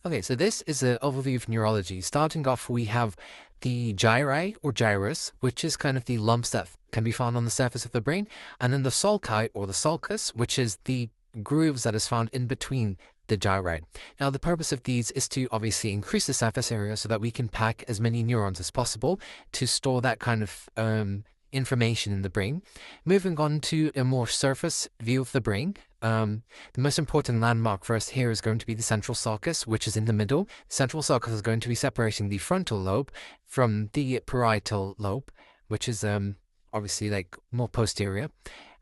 Okay, so this is an overview of neurology. Starting off, we have the gyri or gyrus, which is kind of the lumps that can be found on the surface of the brain, and then the sulci or the sulcus, which is the grooves that is found in between the gyri. Now, the purpose of these is to obviously increase the surface area so that we can pack as many neurons as possible to store that kind of information in the brain. Moving on to a more surface view of the brain, the most important landmark for us here is going to be the central sulcus, which is in the middle. Central sulcus is going to be separating the frontal lobe from the parietal lobe, which is obviously like more posterior.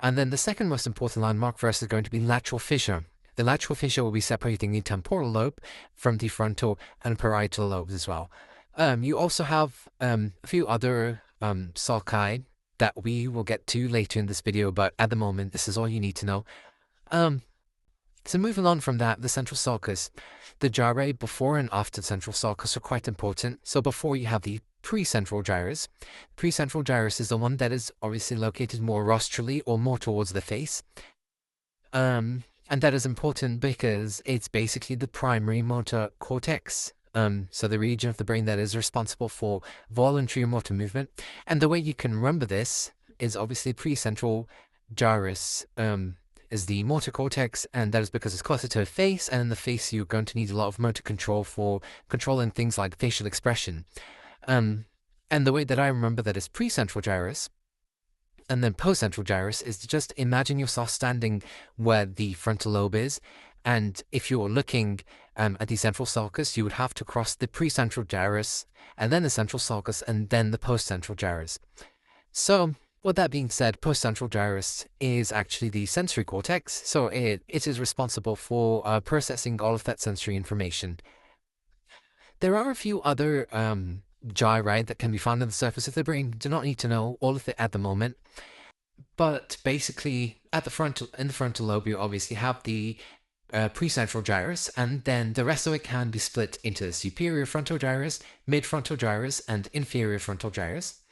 And then the second most important landmark for us is going to be lateral fissure. The lateral fissure will be separating the temporal lobe from the frontal and parietal lobes as well. You also have a few other sulci that we will get to later in this video, but at the moment, this is all you need to know. So moving on from that, the central sulcus, the gyri before and after the central sulcus are quite important. So before you have the precentral gyrus. Precentral gyrus is the one that is obviously located more rostrally or more towards the face. And that is important because it's basically the primary motor cortex. So the region of the brain that is responsible for voluntary motor movement. And the way you can remember this is obviously precentral gyrus is the motor cortex, and that is because it's closer to the face, and in the face you're going to need a lot of motor control for controlling things like facial expression. And the way that I remember that is precentral gyrus, and then postcentral gyrus is to just imagine yourself standing where the frontal lobe is, and if you're looking at the central sulcus, you would have to cross the precentral gyrus, and then the central sulcus, and then the postcentral gyrus. So, with that being said, postcentral gyrus is actually the sensory cortex, so it is responsible for processing all of that sensory information. There are a few other gyri that can be found on the surface of the brain. Do not need to know all of it at the moment, but basically in the frontal lobe, you obviously have the precentral gyrus, and then the rest of it can be split into the superior frontal gyrus, mid-frontal gyrus, and inferior frontal gyrus.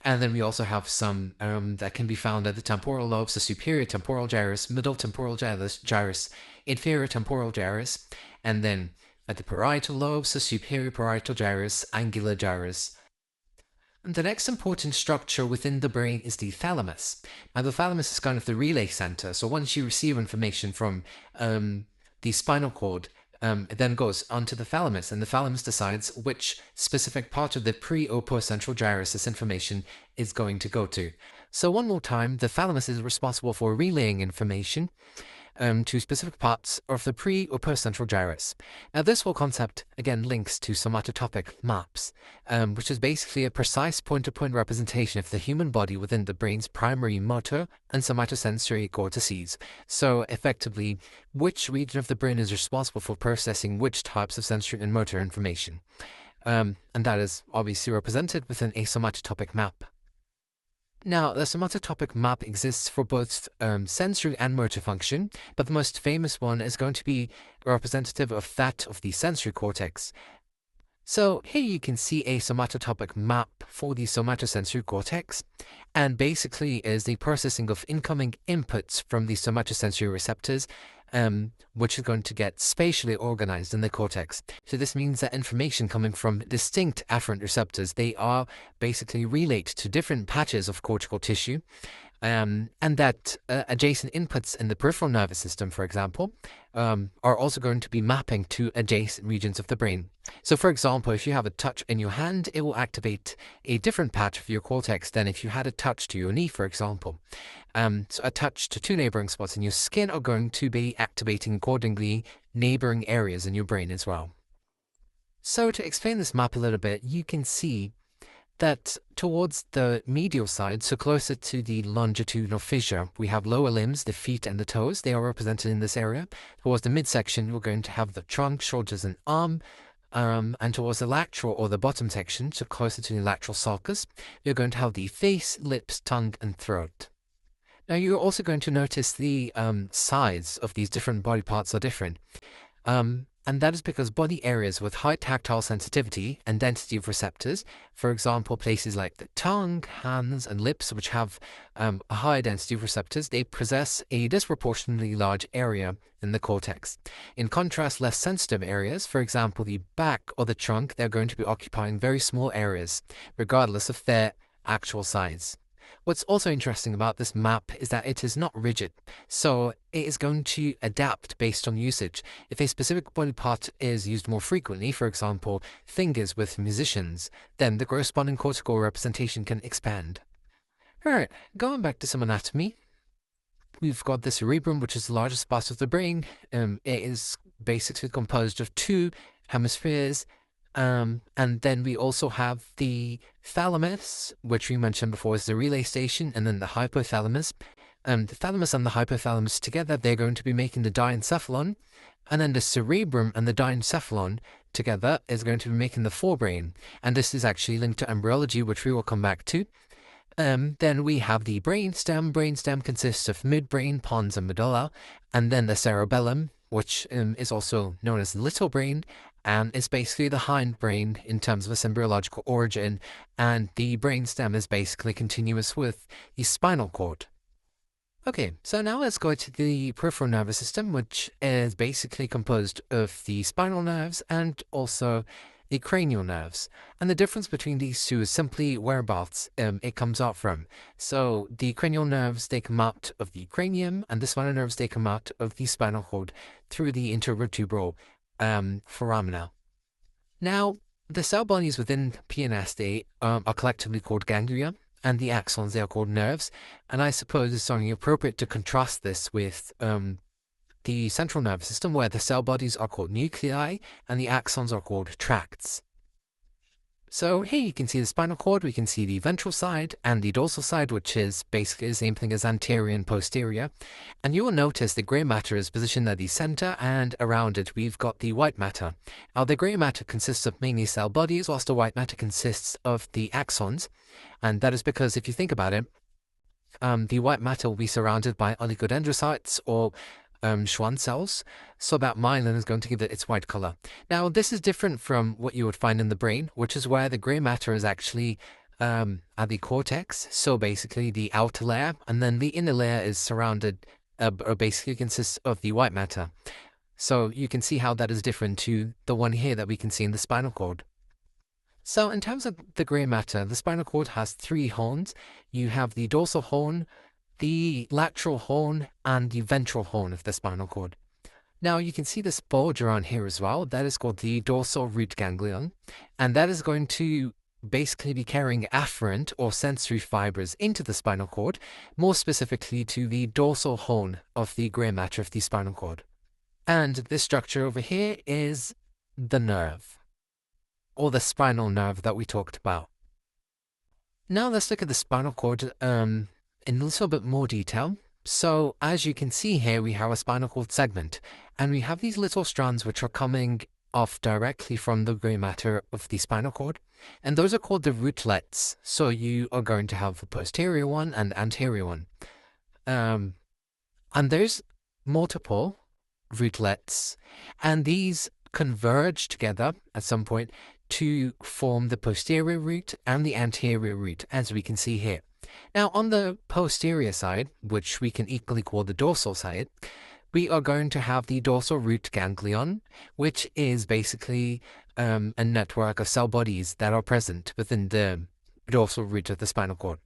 And then we also have some that can be found at the temporal lobes, the superior temporal gyrus, middle temporal gyrus, inferior temporal gyrus, and then at the parietal lobes, the superior parietal gyrus, angular gyrus. And the next important structure within the brain is the thalamus. Now, the thalamus is kind of the relay center. So once you receive information from the spinal cord, it then goes onto the thalamus, and the thalamus decides which specific part of the pre or postcentral gyrus this information is going to go to. So one more time, the thalamus is responsible for relaying information to specific parts of the pre or postcentral gyrus. Now, this whole concept again links to somatotopic maps, which is basically a precise point-to-point representation of the human body within the brain's primary motor and somatosensory cortices. So effectively, which region of the brain is responsible for processing which types of sensory and motor information. And that is obviously represented within a somatotopic map. Now, the somatotopic map exists for both sensory and motor function, but the most famous one is going to be representative of that of the sensory cortex. So here you can see a somatotopic map for the somatosensory cortex, and basically is the processing of incoming inputs from the somatosensory receptors, which is going to get spatially organized in the cortex. So this means that information coming from distinct afferent receptors, they are basically relayed to different patches of cortical tissue, and that adjacent inputs in the peripheral nervous system, for example, are also going to be mapping to adjacent regions of the brain. So for example, if you have a touch in your hand, it will activate a different patch of your cortex than if you had a touch to your knee, for example. So a touch to two neighboring spots in your skin are going to be activating accordingly neighboring areas in your brain as well. So to explain this map a little bit, you can see that towards the medial side, so closer to the longitudinal fissure, we have lower limbs, the feet and the toes. They are represented in this area. Towards the midsection, we're going to have the trunk, shoulders and arm. And towards the lateral or the bottom section, so closer to the lateral sulcus, you're going to have the face, lips, tongue and throat. Now, you're also going to notice the sides of these different body parts are different. And that is because body areas with high tactile sensitivity and density of receptors, for example, places like the tongue, hands, and lips, which have a high density of receptors, they possess a disproportionately large area in the cortex. In contrast, less sensitive areas, for example, the back or the trunk, they're going to be occupying very small areas, regardless of their actual size. What's also interesting about this map is that it is not rigid, so it is going to adapt based on usage. If a specific body part is used more frequently, for example, fingers with musicians, then the corresponding cortical representation can expand. Alright, going back to some anatomy, we've got the cerebrum, which is the largest part of the brain. It is basically composed of two hemispheres. And then we also have the thalamus, which we mentioned before is the relay station, and then the hypothalamus. The thalamus and the hypothalamus together, they're going to be making the diencephalon. And then the cerebrum and the diencephalon together is going to be making the forebrain. And this is actually linked to embryology, which we will come back to. Then we have the brainstem. Brainstem consists of midbrain, pons, and medulla. And then the cerebellum, which is also known as the little brain, and is basically the hindbrain in terms of its embryological origin. And the brainstem is basically continuous with the spinal cord. Okay, so now let's go to the peripheral nervous system, which is basically composed of the spinal nerves and also the cranial nerves. And the difference between these two is simply whereabouts it comes out from. So the cranial nerves, they come out of the cranium, and the spinal nerves, they come out of the spinal cord through the intervertebral foramina. Now, the cell bodies within PNS, they are collectively called ganglia, and the axons, they are called nerves. And I suppose it's something appropriate to contrast this with the central nervous system, where the cell bodies are called nuclei and the axons are called tracts. So here you can see the spinal cord, we can see the ventral side and the dorsal side, which is basically the same thing as anterior and posterior. And you will notice the grey matter is positioned at the center, and around it we've got the white matter. Now the grey matter consists of mainly cell bodies, whilst the white matter consists of the axons. And that is because if you think about it, the white matter will be surrounded by oligodendrocytes or Schwann cells, so that myelin is going to give it its white color. Now, this is different from what you would find in the brain, which is where the gray matter is actually at the cortex, so basically the outer layer, and then the inner layer is surrounded, or basically consists of the white matter. So you can see how that is different to the one here that we can see in the spinal cord. So in terms of the gray matter, the spinal cord has three horns. You have the dorsal horn, the lateral horn, and the ventral horn of the spinal cord. Now you can see this bulge around here as well. That is called the dorsal root ganglion, and that is going to basically be carrying afferent or sensory fibers into the spinal cord, more specifically to the dorsal horn of the gray matter of the spinal cord. And this structure over here is the nerve, or the spinal nerve that we talked about. Now let's look at the spinal cord in a little bit more detail. So as you can see here, we have a spinal cord segment, and we have these little strands which are coming off directly from the gray matter of the spinal cord, and those are called the rootlets. So you are going to have the posterior one and the anterior one. And there's multiple rootlets, and these converge together at some point to form the posterior root and the anterior root, as we can see here. Now, on the posterior side, which we can equally call the dorsal side, we are going to have the dorsal root ganglion, which is basically a network of cell bodies that are present within the dorsal root of the spinal cord.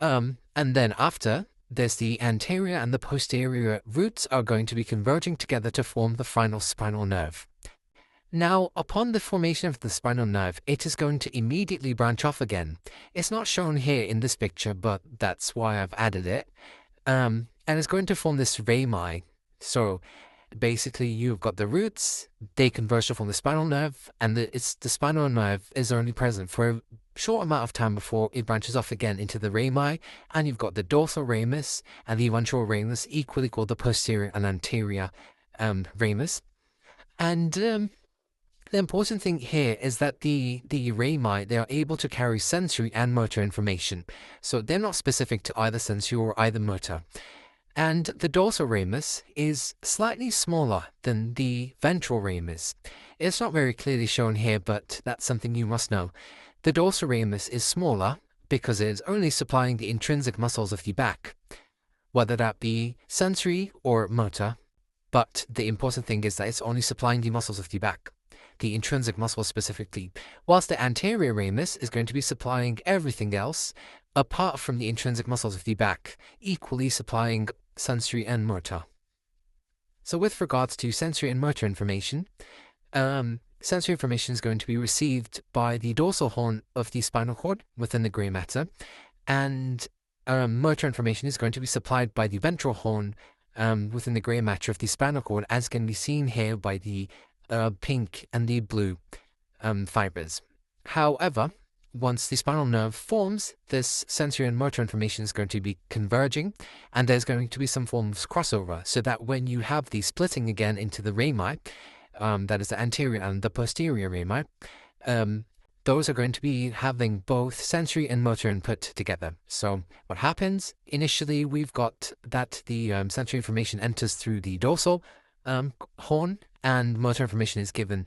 And then after, there's the anterior and the posterior roots are going to be converging together to form the final spinal nerve. Now, upon the formation of the spinal nerve, it is going to immediately branch off again. It's not shown here in this picture, but that's why I've added it. And it's going to form this rami. So basically, you've got the roots, they converge to form the spinal nerve, and the spinal nerve is only present for a short amount of time before it branches off again into the rami, and you've got the dorsal ramus and the ventral ramus, equally called the posterior and anterior ramus. And the important thing here is that the rami, they are able to carry sensory and motor information. So they're not specific to either sensory or either motor. And the dorsal ramus is slightly smaller than the ventral ramus. It's not very clearly shown here, but that's something you must know. The dorsal ramus is smaller because it is only supplying the intrinsic muscles of the back, whether that be sensory or motor. But the important thing is that it's only supplying the muscles of the back, the intrinsic muscles specifically, whilst the anterior ramus is going to be supplying everything else apart from the intrinsic muscles of the back, equally supplying sensory and motor. So with regards to sensory and motor information, sensory information is going to be received by the dorsal horn of the spinal cord within the grey matter, and motor information is going to be supplied by the ventral horn within the grey matter of the spinal cord, as can be seen here by the pink and the blue fibers. However, once the spinal nerve forms, this sensory and motor information is going to be converging, and there's going to be some form of crossover, so that when you have the splitting again into the rami, that is the anterior and the posterior rami, those are going to be having both sensory and motor input together. So what happens? Initially, we've got that the sensory information enters through the dorsal horn, and motor information is given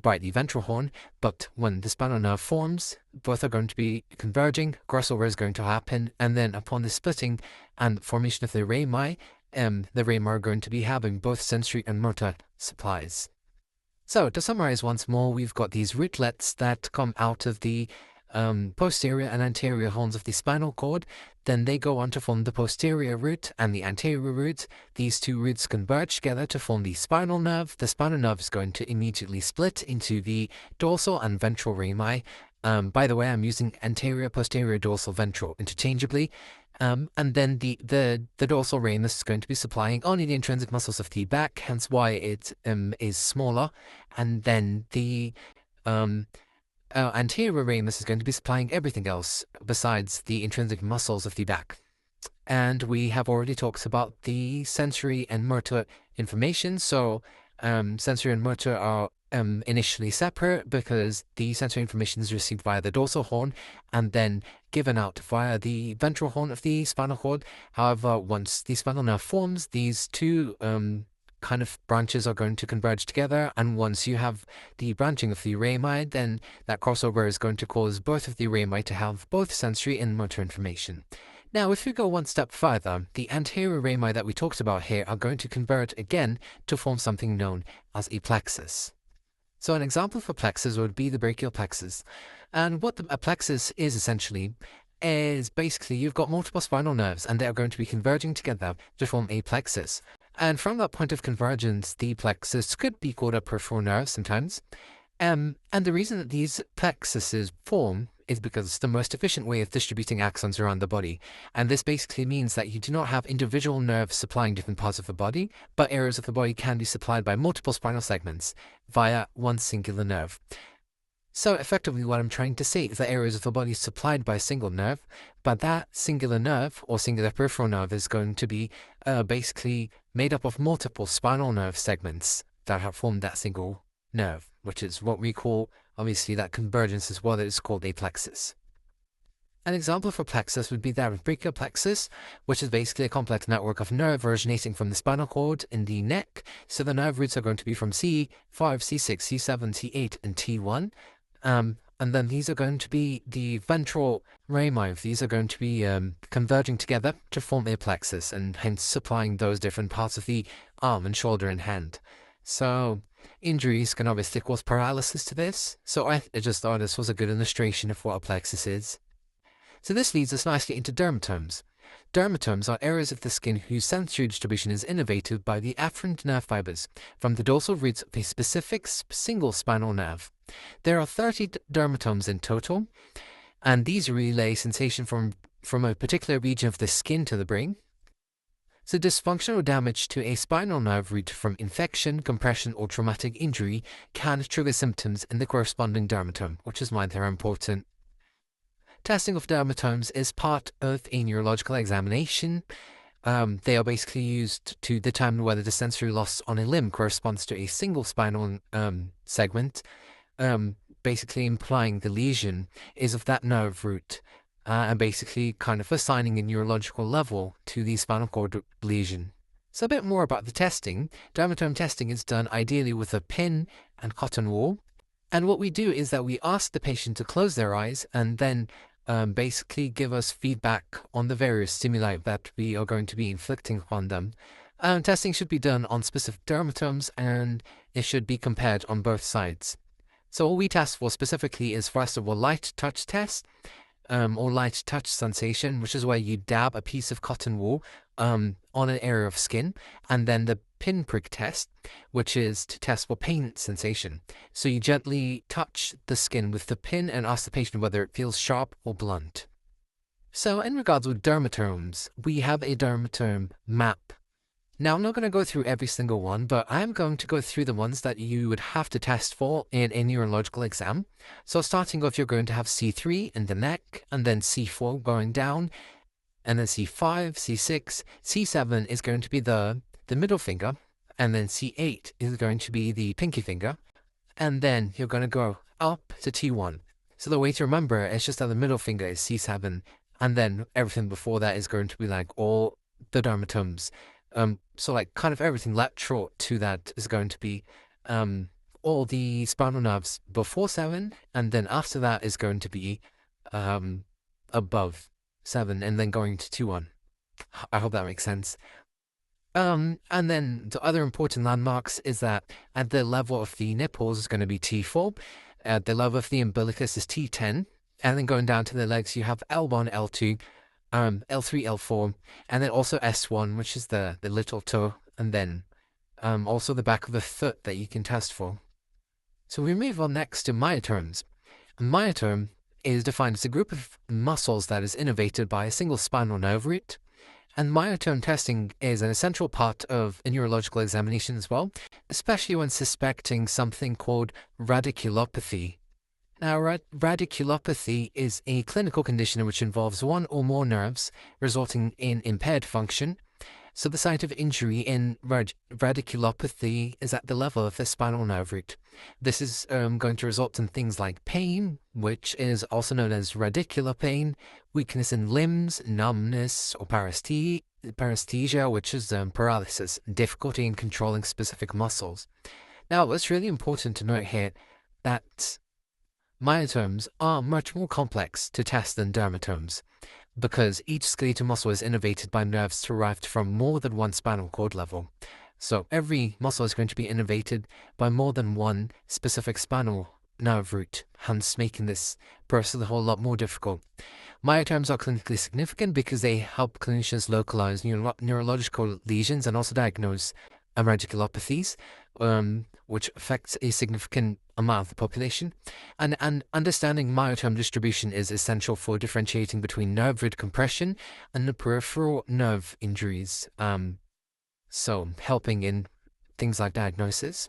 by the ventral horn, but when the spinal nerve forms, both are going to be converging, crossover is going to happen, and then upon the splitting and formation of the rami are going to be having both sensory and motor supplies. So to summarize once more, we've got these rootlets that come out of the posterior and anterior horns of the spinal cord. Then they go on to form the posterior root and the anterior root. These two roots converge together to form the spinal nerve. The spinal nerve is going to immediately split into the dorsal and ventral rami. By the way, I'm using anterior, posterior, dorsal, ventral interchangeably. And then the dorsal ramus is going to be supplying only the intrinsic muscles of the back, hence why it is smaller. And then the anterior ramus is going to be supplying everything else besides the intrinsic muscles of the back. And we have already talked about the sensory and motor information. So sensory and motor are initially separate because the sensory information is received via the dorsal horn and then given out via the ventral horn of the spinal cord. However, once the spinal nerve forms, these two kind of branches are going to converge together, and once you have the branching of the rami, then that crossover is going to cause both of the rami to have both sensory and motor information. Now, if we go one step further, the anterior rami that we talked about here are going to converge again to form something known as a plexus. So an example for plexus would be the brachial plexus. And what a plexus is essentially is basically you've got multiple spinal nerves and they are going to be converging together to form a plexus. And from that point of convergence, the plexus could be called a peripheral nerve sometimes. And the reason that these plexuses form is because it's the most efficient way of distributing axons around the body. And this basically means that you do not have individual nerves supplying different parts of the body, but areas of the body can be supplied by multiple spinal segments via one singular nerve. So effectively what I'm trying to say is that areas of the body supplied by a single nerve, but that singular nerve or singular peripheral nerve is going to be basically made up of multiple spinal nerve segments that have formed that single nerve, which is what we call, obviously, that convergence is what is called a plexus. An example for plexus would be that of brachial plexus, which is basically a complex network of nerve originating from the spinal cord in the neck. So the nerve roots are going to be from C5, C6, C7, C8, and T1. And then these are going to be the ventral rami. These are going to be converging together to form a plexus, and hence supplying those different parts of the arm and shoulder and hand. So injuries can obviously cause paralysis to this. So I just thought this was a good illustration of what a plexus is. So this leads us nicely into dermatomes. Dermatomes are areas of the skin whose sensory distribution is innervated by the afferent nerve fibers from the dorsal roots of a specific single spinal nerve. There are 30 dermatomes in total, and these relay sensation from a particular region of the skin to the brain. So dysfunction or damage to a spinal nerve root from infection, compression, or traumatic injury can trigger symptoms in the corresponding dermatome, which is why they're important. Testing of dermatomes is part of a neurological examination. They are basically used to determine whether the sensory loss on a limb corresponds to a single spinal segment, basically implying the lesion is of that nerve root and basically kind of assigning a neurological level to the spinal cord lesion. So a bit more about the testing. Dermatome testing is done ideally with a pin and cotton wool. And what we do is that we ask the patient to close their eyes and then basically give us feedback on the various stimuli that we are going to be inflicting upon them. Testing should be done on specific dermatomes and it should be compared on both sides. So what we test for specifically is first of all light touch test, or light touch sensation, which is where you dab a piece of cotton wool on an area of skin, and then the pinprick test, which is to test for pain sensation. So you gently touch the skin with the pin and ask the patient whether it feels sharp or blunt. So in regards with dermatomes, we have a dermatome map. Now, I'm not going to go through every single one, but I'm going to go through the ones that you would have to test for in a neurological exam. So starting off, you're going to have C3 in the neck, and then C4 going down, and then C5, C6, C7 is going to be the middle finger, and then C8 is going to be the pinky finger, and then you're going to go up to T1. So the way to remember is just that the middle finger is C7, and then everything before that is going to be like all the dermatomes. So like kind of everything lateral to that is going to be all the spinal nerves before 7, and then after that is going to be above 7, and then going to T1. I hope that makes sense. And then the other important landmarks is that at the level of the nipples is going to be T4, at the level of the umbilicus is T10, and then going down to the legs you have L1, L2, L3, L4, and then also S1, which is the little toe, and then also the back of the foot that you can test for. So we move on next to myotomes. A myotome is defined as a group of muscles that is innervated by a single spinal nerve root, and myotome testing is an essential part of a neurological examination as well, especially when suspecting something called radiculopathy. Now, radiculopathy is a clinical condition which involves one or more nerves, resulting in impaired function. So the site of injury in radiculopathy is at the level of the spinal nerve root. This is going to result in things like pain, which is also known as radicular pain, weakness in limbs, numbness, or paresthesia, which is paralysis, difficulty in controlling specific muscles. Now, it's really important to note here that myotomes are much more complex to test than dermatomes, because each skeletal muscle is innervated by nerves derived from more than one spinal cord level. So every muscle is going to be innervated by more than one specific spinal nerve root, hence making this process a whole lot more difficult. Myotomes are clinically significant because they help clinicians localize neurological lesions and also diagnose radiculopathies, which affects a significant amount of the population. And understanding myotome distribution is essential for differentiating between nerve root compression and the peripheral nerve injuries, so helping in things like diagnosis.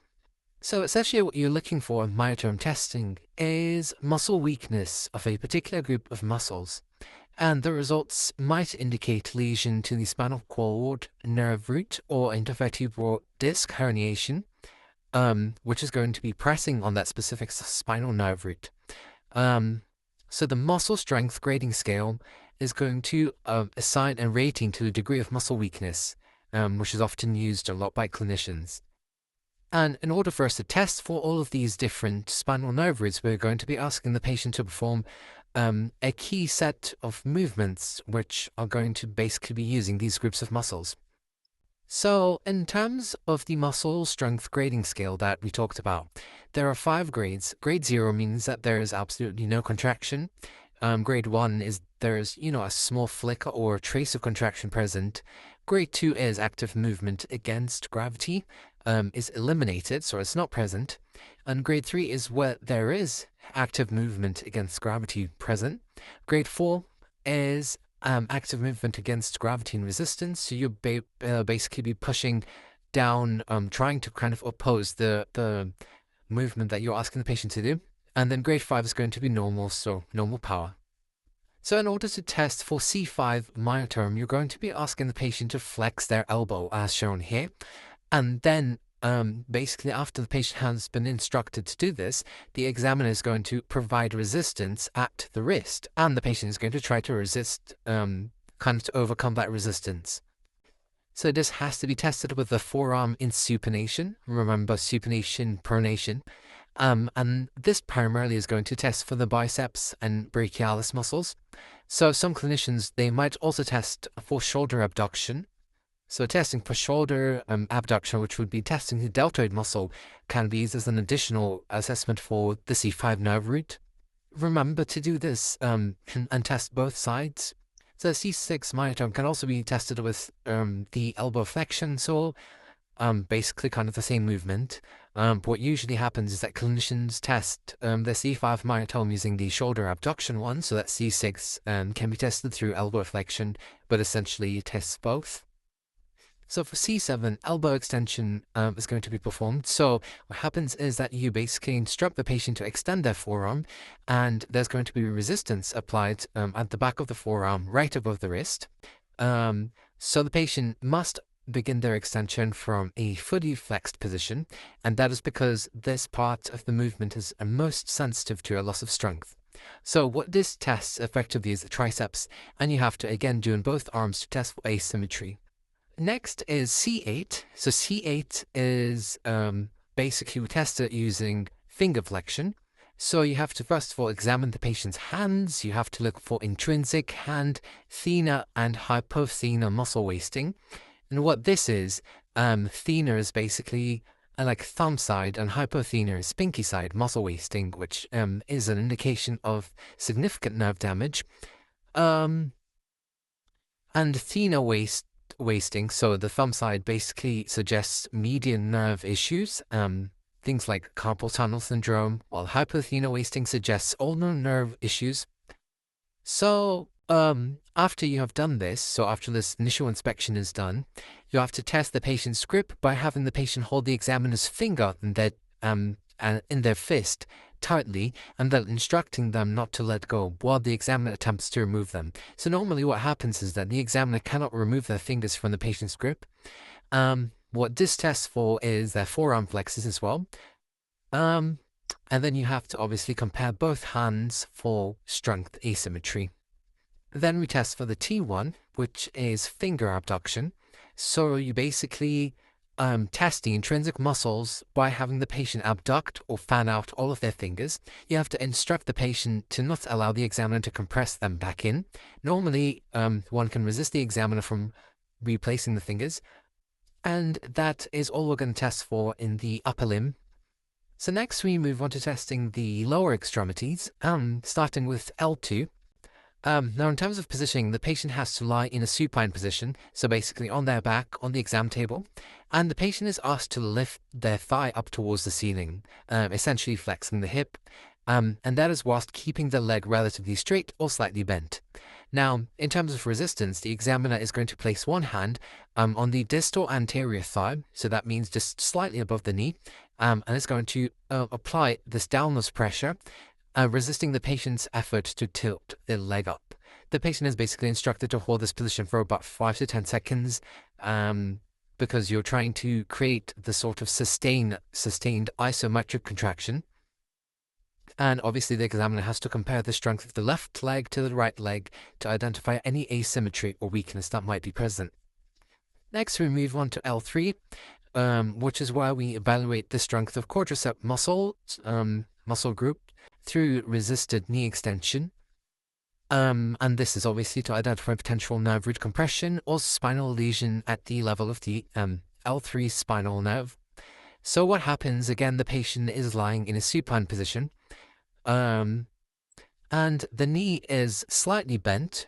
So essentially what you're looking for in myotome testing is muscle weakness of a particular group of muscles, and the results might indicate lesion to the spinal cord nerve root or intervertebral disc herniation, which is going to be pressing on that specific spinal nerve root. So the muscle strength grading scale is going to assign a rating to the degree of muscle weakness, which is often used a lot by clinicians. And in order for us to test for all of these different spinal nerve roots, we're going to be asking the patient to perform a key set of movements, which are going to basically be using these groups of muscles. So in terms of the muscle strength grading scale that we talked about, there are 5 grades. Grade 0 means that there is absolutely no contraction. Grade 1 is there's, a small flicker or trace of contraction present. Grade 2 is active movement against gravity is eliminated, so it's not present. And grade 3 is where there is active movement against gravity present. Grade 4 is active movement against gravity and resistance, so you'll basically be pushing down, trying to kind of oppose the movement that you're asking the patient to do. And then grade 5 is going to be normal, so normal power. So in order to test for C5 myotome, you're going to be asking the patient to flex their elbow as shown here, and then basically after the patient has been instructed to do this, the examiner is going to provide resistance at the wrist, and the patient is going to try to resist, kind of to overcome that resistance. So this has to be tested with the forearm in supination. Remember, supination, pronation. And this primarily is going to test for the biceps and brachialis muscles. So some clinicians, they might also test for shoulder abduction. So testing for shoulder abduction, which would be testing the deltoid muscle, can be used as an additional assessment for the C5 nerve root. Remember to do this and test both sides. So C6 myotome can also be tested with the elbow flexion, so basically kind of the same movement. But what usually happens is that clinicians test the C5 myotome using the shoulder abduction one, so that C6 can be tested through elbow flexion, but essentially it tests both. So for C7, elbow extension is going to be performed. So what happens is that you basically instruct the patient to extend their forearm, and there's going to be resistance applied at the back of the forearm, right above the wrist. So the patient must begin their extension from a fully flexed position, and that is because this part of the movement is most sensitive to a loss of strength. So what this tests effectively is the triceps, and you have to again do in both arms to test for asymmetry. Next is C8. So C8 is basically we test it using finger flexion. So you have to first of all examine the patient's hands. You have to look for intrinsic hand, thenar and hypothenar muscle wasting. And what this is, thenar is basically like thumb side and hypothenar is pinky side muscle wasting, which is an indication of significant nerve damage. And thenar wasting, so the thumb side basically suggests median nerve issues, things like carpal tunnel syndrome, while hypothenar wasting suggests ulnar nerve issues. So after you have done this, so after this initial inspection is done, you have to test the patient's grip by having the patient hold the examiner's finger in their fist tightly, and then instructing them not to let go while the examiner attempts to remove them. So normally what happens is that the examiner cannot remove their fingers from the patient's grip. What this tests for is their forearm flexes as well. And then you have to obviously compare both hands for strength asymmetry. Then we test for the T1, which is finger abduction. So you basically test the intrinsic muscles by having the patient abduct or fan out all of their fingers. You have to instruct the patient to not allow the examiner to compress them back in. Normally, one can resist the examiner from replacing the fingers, and that is all we're going to test for in the upper limb. So next we move on to testing the lower extremities, starting with L2. Now, in terms of positioning, the patient has to lie in a supine position, so basically on their back on the exam table, and the patient is asked to lift their thigh up towards the ceiling, essentially flexing the hip, and that is whilst keeping the leg relatively straight or slightly bent. Now, in terms of resistance, the examiner is going to place one hand on the distal anterior thigh, so that means just slightly above the knee, and it's going to apply this downwards pressure, resisting the patient's effort to tilt their leg up. The patient is basically instructed to hold this position for about 5 to 10 seconds because you're trying to create the sort of sustained isometric contraction. And obviously the examiner has to compare the strength of the left leg to the right leg to identify any asymmetry or weakness that might be present. Next, we move on to L3, which is where we evaluate the strength of quadricep muscle group through resisted knee extension. And this is obviously to identify potential nerve root compression or spinal lesion at the level of the L3 spinal nerve. So what happens, again, the patient is lying in a supine position, and the knee is slightly bent.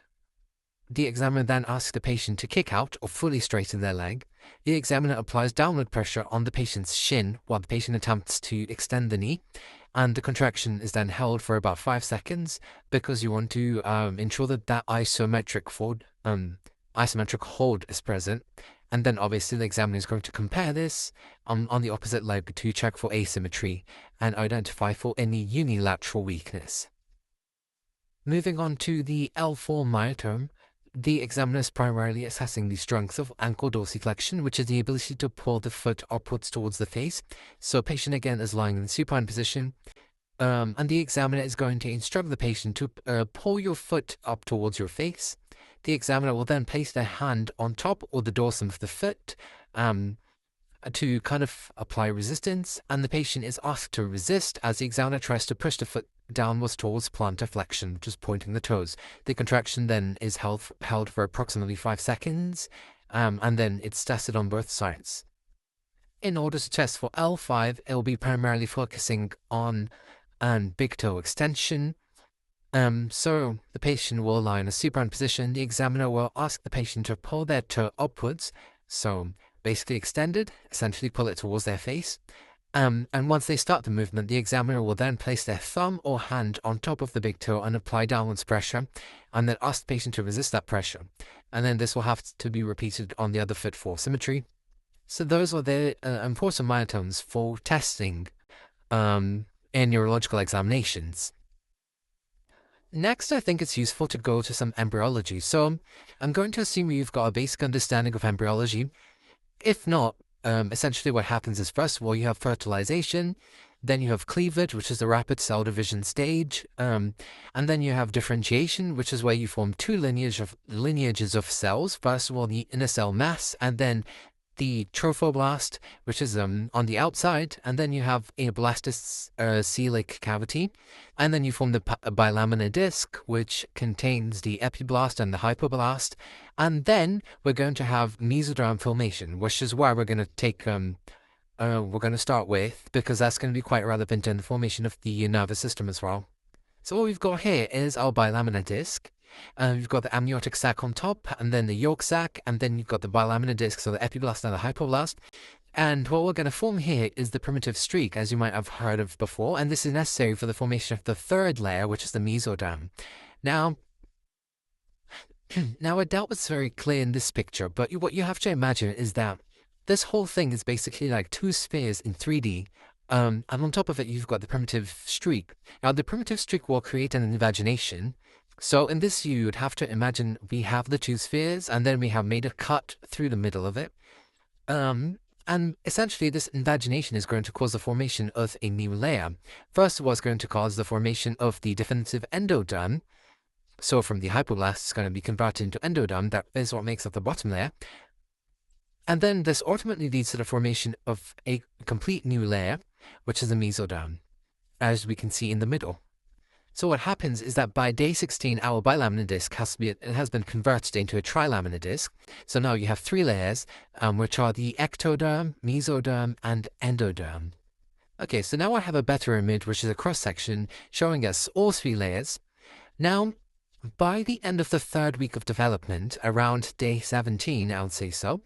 The examiner then asks the patient to kick out or fully straighten their leg. The examiner applies downward pressure on the patient's shin while the patient attempts to extend the knee, and the contraction is then held for about 5 seconds because you want to ensure that that isometric hold is present. And then obviously the examiner is going to compare this on the opposite leg to check for asymmetry and identify for any unilateral weakness. Moving on to the L4 myotome. the examiner is primarily assessing the strength of ankle dorsiflexion, which is the ability to pull the foot upwards towards the face. So patient again is lying in the supine position, and the examiner is going to instruct the patient to pull your foot up towards your face. The examiner will then place their hand on top or the dorsum of the foot to kind of apply resistance, and the patient is asked to resist as the examiner tries to push the foot downwards towards plantar flexion, just pointing the toes. The contraction then is held for approximately 5 seconds, and then it's tested on both sides. In order to test for L5, it will be primarily focusing on big toe extension. So the patient will lie in a supine position. The examiner will ask the patient to pull their toe upwards, so basically extended, essentially pull it towards their face. And once they start the movement, the examiner will then place their thumb or hand on top of the big toe and apply downwards pressure, and then ask the patient to resist that pressure. And then this will have to be repeated on the other foot for symmetry. So those are the important myotomes for testing in neurological examinations. Next, I think it's useful to go to some embryology. So I'm going to assume you've got a basic understanding of embryology. If not, essentially what happens is, first of all, you have fertilization, then you have cleavage, which is the rapid cell division stage, and then you have differentiation, which is where you form two lineages of cells. First of all, the inner cell mass, and then the trophoblast, which is on the outside, and then you have a blastocelic cavity, and then you form the bilaminar disc, which contains the epiblast and the hypoblast, and then we're going to have mesoderm formation, which is where we're going to take we're going to start with, because that's going to be quite relevant in the formation of the nervous system as well. So what we've got here is our bilaminar disc. You've got the amniotic sac on top, and then the yolk sac, and then you've got the bilaminar disc, so the epiblast and the hypoblast. And what we're going to form here is the primitive streak, as you might have heard of before, and this is necessary for the formation of the third layer, which is the mesoderm. Now, I doubt it's very clear in this picture, but what you have to imagine is that this whole thing is basically like two spheres in 3D, and on top of it, you've got the primitive streak. Now, the primitive streak will create an invagination. So in this view, you'd have to imagine we have the two spheres, and then we have made a cut through the middle of it. And essentially, this invagination is going to cause the formation of a new layer. First of all, it's going to cause the formation of the definitive endoderm. So from the hypoblast, it's going to be converted into endoderm. That is what makes up the bottom layer. And then this ultimately leads to the formation of a complete new layer, which is a mesoderm, as we can see in the middle. So what happens is that by day 16, our bilaminar disc has been converted into a trilaminar disc. So now you have 3 layers, which are the ectoderm, mesoderm, and endoderm. Okay, so now I have a better image, which is a cross-section showing us all 3 layers. Now, by the end of the 3rd week of development, around day 17, I would say so,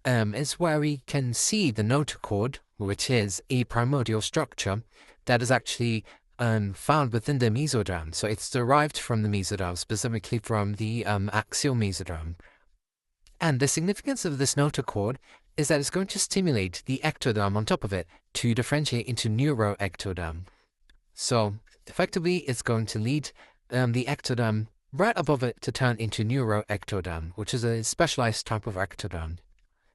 is where we can see the notochord, which is a primordial structure that is actually found within the mesoderm. So it's derived from the mesoderm, specifically from the axial mesoderm. And the significance of this notochord is that it's going to stimulate the ectoderm on top of it to differentiate into neuroectoderm. So effectively, it's going to lead the ectoderm right above it to turn into neuroectoderm, which is a specialized type of ectoderm.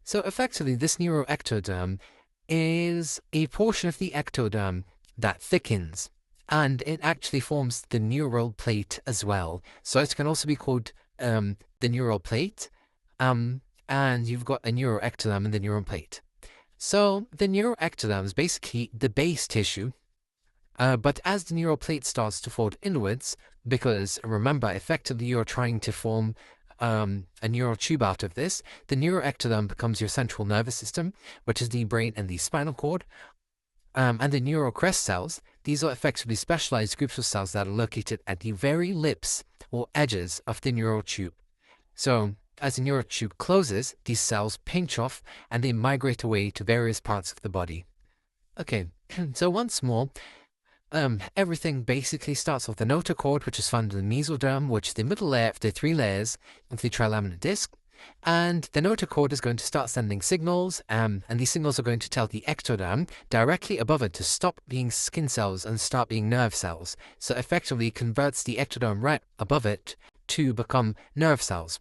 So effectively, this neuroectoderm is a portion of the ectoderm that thickens, and it actually forms the neural plate as well. So it can also be called the neural plate, and you've got a neuroectoderm in the neural plate. So the neuroectoderm is basically the base tissue, but as the neural plate starts to fold inwards, because remember, effectively you're trying to form a neural tube out of this, the neuroectoderm becomes your central nervous system, which is the brain and the spinal cord. And the neural crest cells, these are effectively specialized groups of cells that are located at the very lips or edges of the neural tube. So as the neural tube closes, these cells pinch off and they migrate away to various parts of the body. Okay, so once more, everything basically starts with the notochord, which is found in the mesoderm, which is the middle layer of the 3 layers of the trilaminar disc. And the notochord is going to start sending signals, and these signals are going to tell the ectoderm directly above it to stop being skin cells and start being nerve cells. So effectively converts the ectoderm right above it to become nerve cells.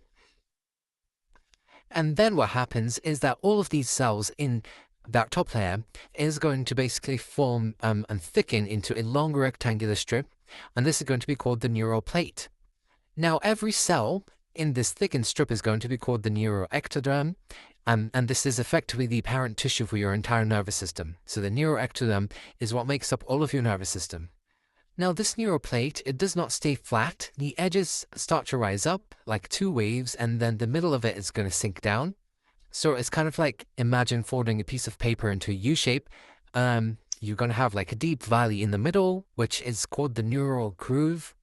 And then what happens is that all of these cells in that top layer is going to basically form and thicken into a long rectangular strip, and this is going to be called the neural plate. Now, every cell in this thickened strip is going to be called the neuroectoderm, and this is effectively the parent tissue for your entire nervous system. So the neuroectoderm is what makes up all of your nervous system. Now, this neural plate, it does not stay flat. The edges start to rise up like two waves, and then the middle of it is going to sink down. So it's kind of like, imagine folding a piece of paper into a U shape. You're going to have like a deep valley in the middle, which is called the neural groove.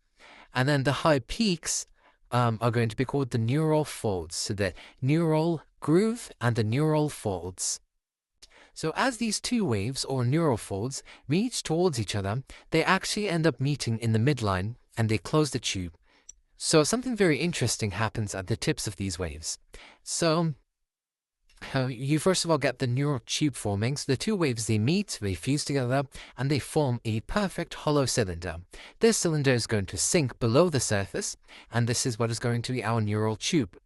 And then the high peaks are going to be called the neural folds. So the neural groove and the neural folds. So as these two waves or neural folds reach towards each other, they actually end up meeting in the midline and they close the tube. So something very interesting happens at the tips of these waves. So you first of all get the neural tube forming. So the two waves, they meet, they fuse together, and they form a perfect hollow cylinder. This cylinder is going to sink below the surface, and this is what is going to be our neural tube.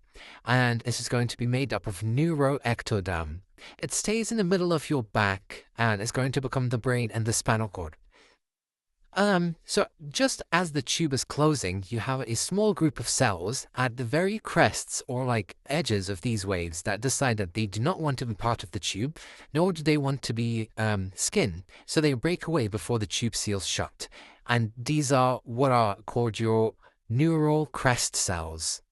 And this is going to be made up of neuroectoderm. It stays in the middle of your back, and it's going to become the brain and the spinal cord. So just as the tube is closing, you have a small group of cells at the very crests or like edges of these waves that decide that they do not want to be part of the tube, nor do they want to be skin. So they break away before the tube seals shut. And these are what are called your neural crest cells.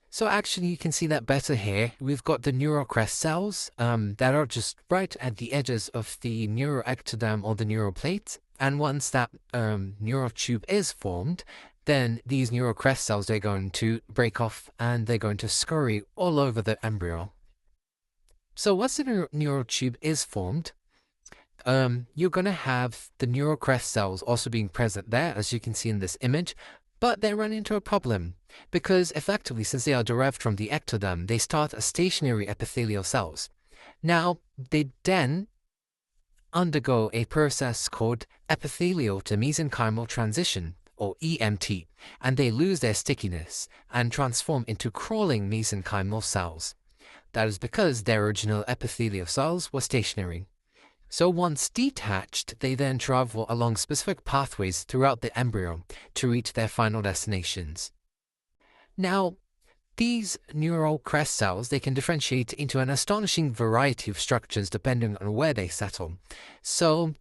So actually you can see that better here. We've got the neural crest cells that are just right at the edges of the neuroectoderm or the neural plate. And once that neural tube is formed, then these neural crest cells, they're going to break off and they're going to scurry all over the embryo. So once the neural tube is formed, you're going to have the neural crest cells also being present there, as you can see in this image. But they run into a problem, because effectively, since they are derived from the ectoderm, they start as stationary epithelial cells. Now, they then undergo a process called epithelial to mesenchymal transition, or EMT, and they lose their stickiness and transform into crawling mesenchymal cells. That is because their original epithelial cells were stationary. So once detached, they then travel along specific pathways throughout the embryo to reach their final destinations. Now, these neural crest cells, they can differentiate into an astonishing variety of structures depending on where they settle. So,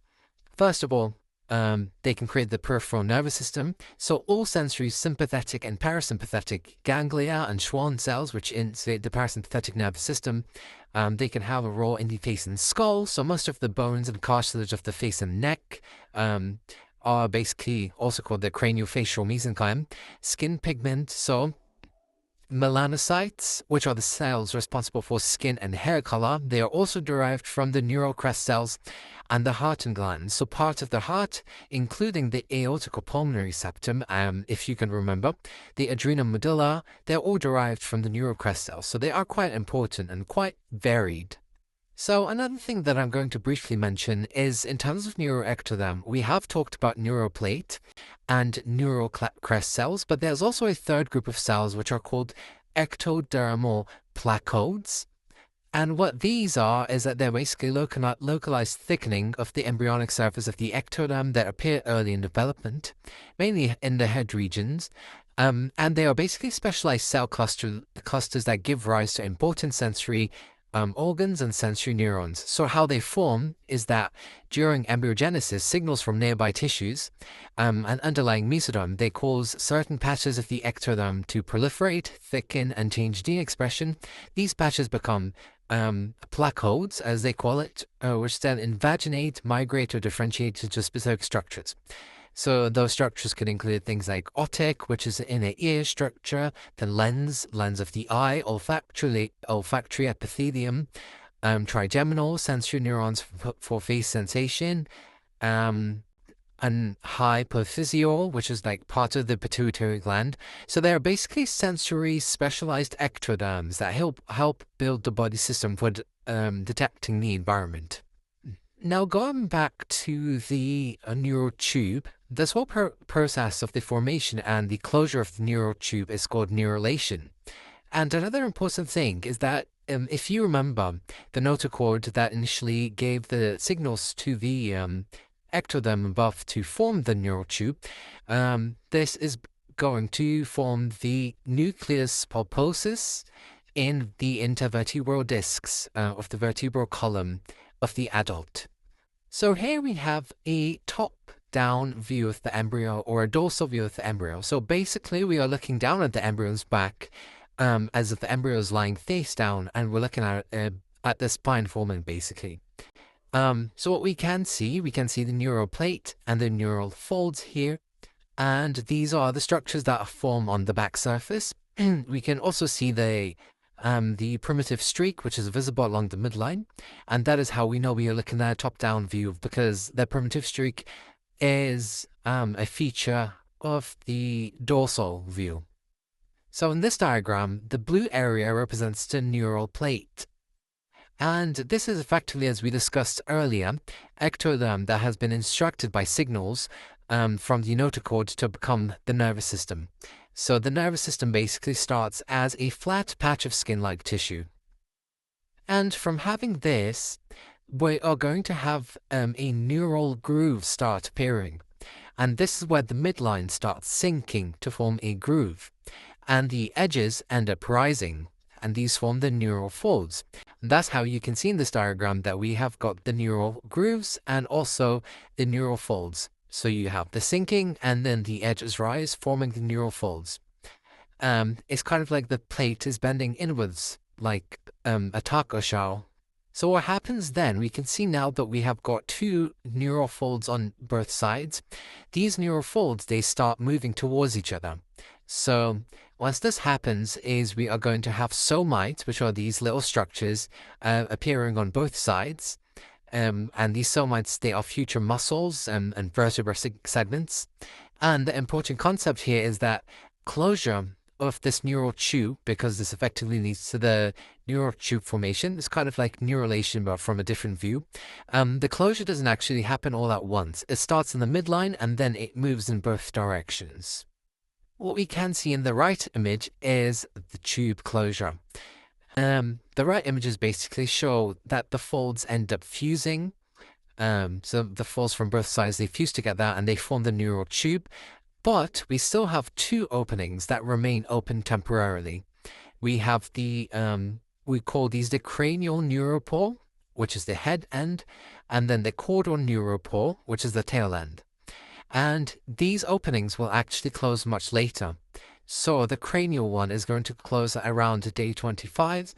first of all, they can create the peripheral nervous system. So all sensory sympathetic and parasympathetic ganglia and Schwann cells, which instigate the parasympathetic nervous system, they can have a role in the face and skull. So most of the bones and cartilage of the face and neck are basically also called the craniofacial mesenchyme. Skin pigment, so melanocytes, which are the cells responsible for skin and hair color, they are also derived from the neural crest cells, and the heart and glands. So part of the heart, including the aorticopulmonary septum, if you can remember, the adrenal medulla, they're all derived from the neural crest cells. So they are quite important and quite varied. So another thing that I'm going to briefly mention is, in terms of neuroectoderm, we have talked about neural plate and neural crest cells, but there's also a third group of cells which are called ectodermal placodes. And what these are is that they're basically localized thickening of the embryonic surface of the ectoderm that appear early in development, mainly in the head regions. And they are basically specialized cell clusters that give rise to important sensory organs and sensory neurons. So how they form is that during embryogenesis, signals from nearby tissues and underlying mesoderm, they cause certain patches of the ectoderm to proliferate, thicken, and change gene expression. These patches become placodes, as they call it, which then invaginate, migrate, or differentiate to specific structures. So those structures could include things like otic, which is an inner ear structure, the lens of the eye, olfactory epithelium, trigeminal, sensory neurons for face sensation, and hypophyseal, which is like part of the pituitary gland. So they are basically sensory specialized ectoderms that help build the body system for detecting the environment. Now, going back to the neural tube, this whole process of the formation and the closure of the neural tube is called neurulation. And another important thing is that if you remember the notochord that initially gave the signals to the ectoderm above to form the neural tube, this is going to form the nucleus pulposus in the intervertebral discs of the vertebral column of the adult. So here we have a top-down view of the embryo, or a dorsal view of the embryo. So basically we are looking down at the embryo's back as if the embryo is lying face down, and we're looking at the spine forming basically. So what we can see the neural plate and the neural folds here, and these are the structures that form on the back surface. We can also see the primitive streak, which is visible along the midline, and that is how we know we are looking at a top-down view, because the primitive streak is a feature of the dorsal view. So in this diagram, the blue area represents the neural plate. And this is effectively, as we discussed earlier, ectoderm that has been instructed by signals from the notochord to become the nervous system. So the nervous system basically starts as a flat patch of skin-like tissue. And from having this, we are going to have a neural groove start appearing. And this is where the midline starts sinking to form a groove, and the edges end up rising, and these form the neural folds. And that's how you can see in this diagram that we have got the neural grooves and also the neural folds. So you have the sinking and then the edges rise, forming the neural folds. It's kind of like the plate is bending inwards, like a taco shell. So what happens then, we can see now that we have got two neural folds on both sides. These neural folds, they start moving towards each other. So once this happens, is we are going to have somites, which are these little structures appearing on both sides. And these somites, they are future muscles and vertebral segments. And the important concept here is that closure of this neural tube, because this effectively leads to the neural tube formation. It's kind of like neurulation, but from a different view. The closure doesn't actually happen all at once. It starts in the midline and then it moves in both directions. What we can see in the right image is the tube closure. The right images basically show that the folds end up fusing. So the folds from both sides, they fuse together and they form the neural tube. But we still have two openings that remain open temporarily. We have the, we call these the cranial neuropore, which is the head end, and then the caudal neuropore, which is the tail end. And these openings will actually close much later. So the cranial one is going to close at around day 25,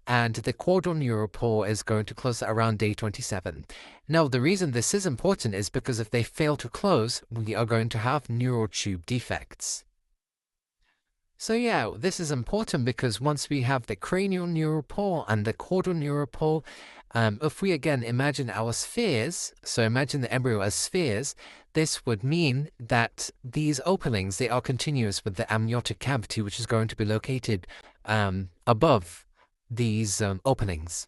and the caudal neuropore is going to close at around day 27. Now, the reason this is important is because if they fail to close, we are going to have neural tube defects. So yeah, this is important because once we have the cranial neuropore and the caudal neuropore, if we again imagine our spheres, so imagine the embryo as spheres, this would mean that these openings, they are continuous with the amniotic cavity, which is going to be located above these openings.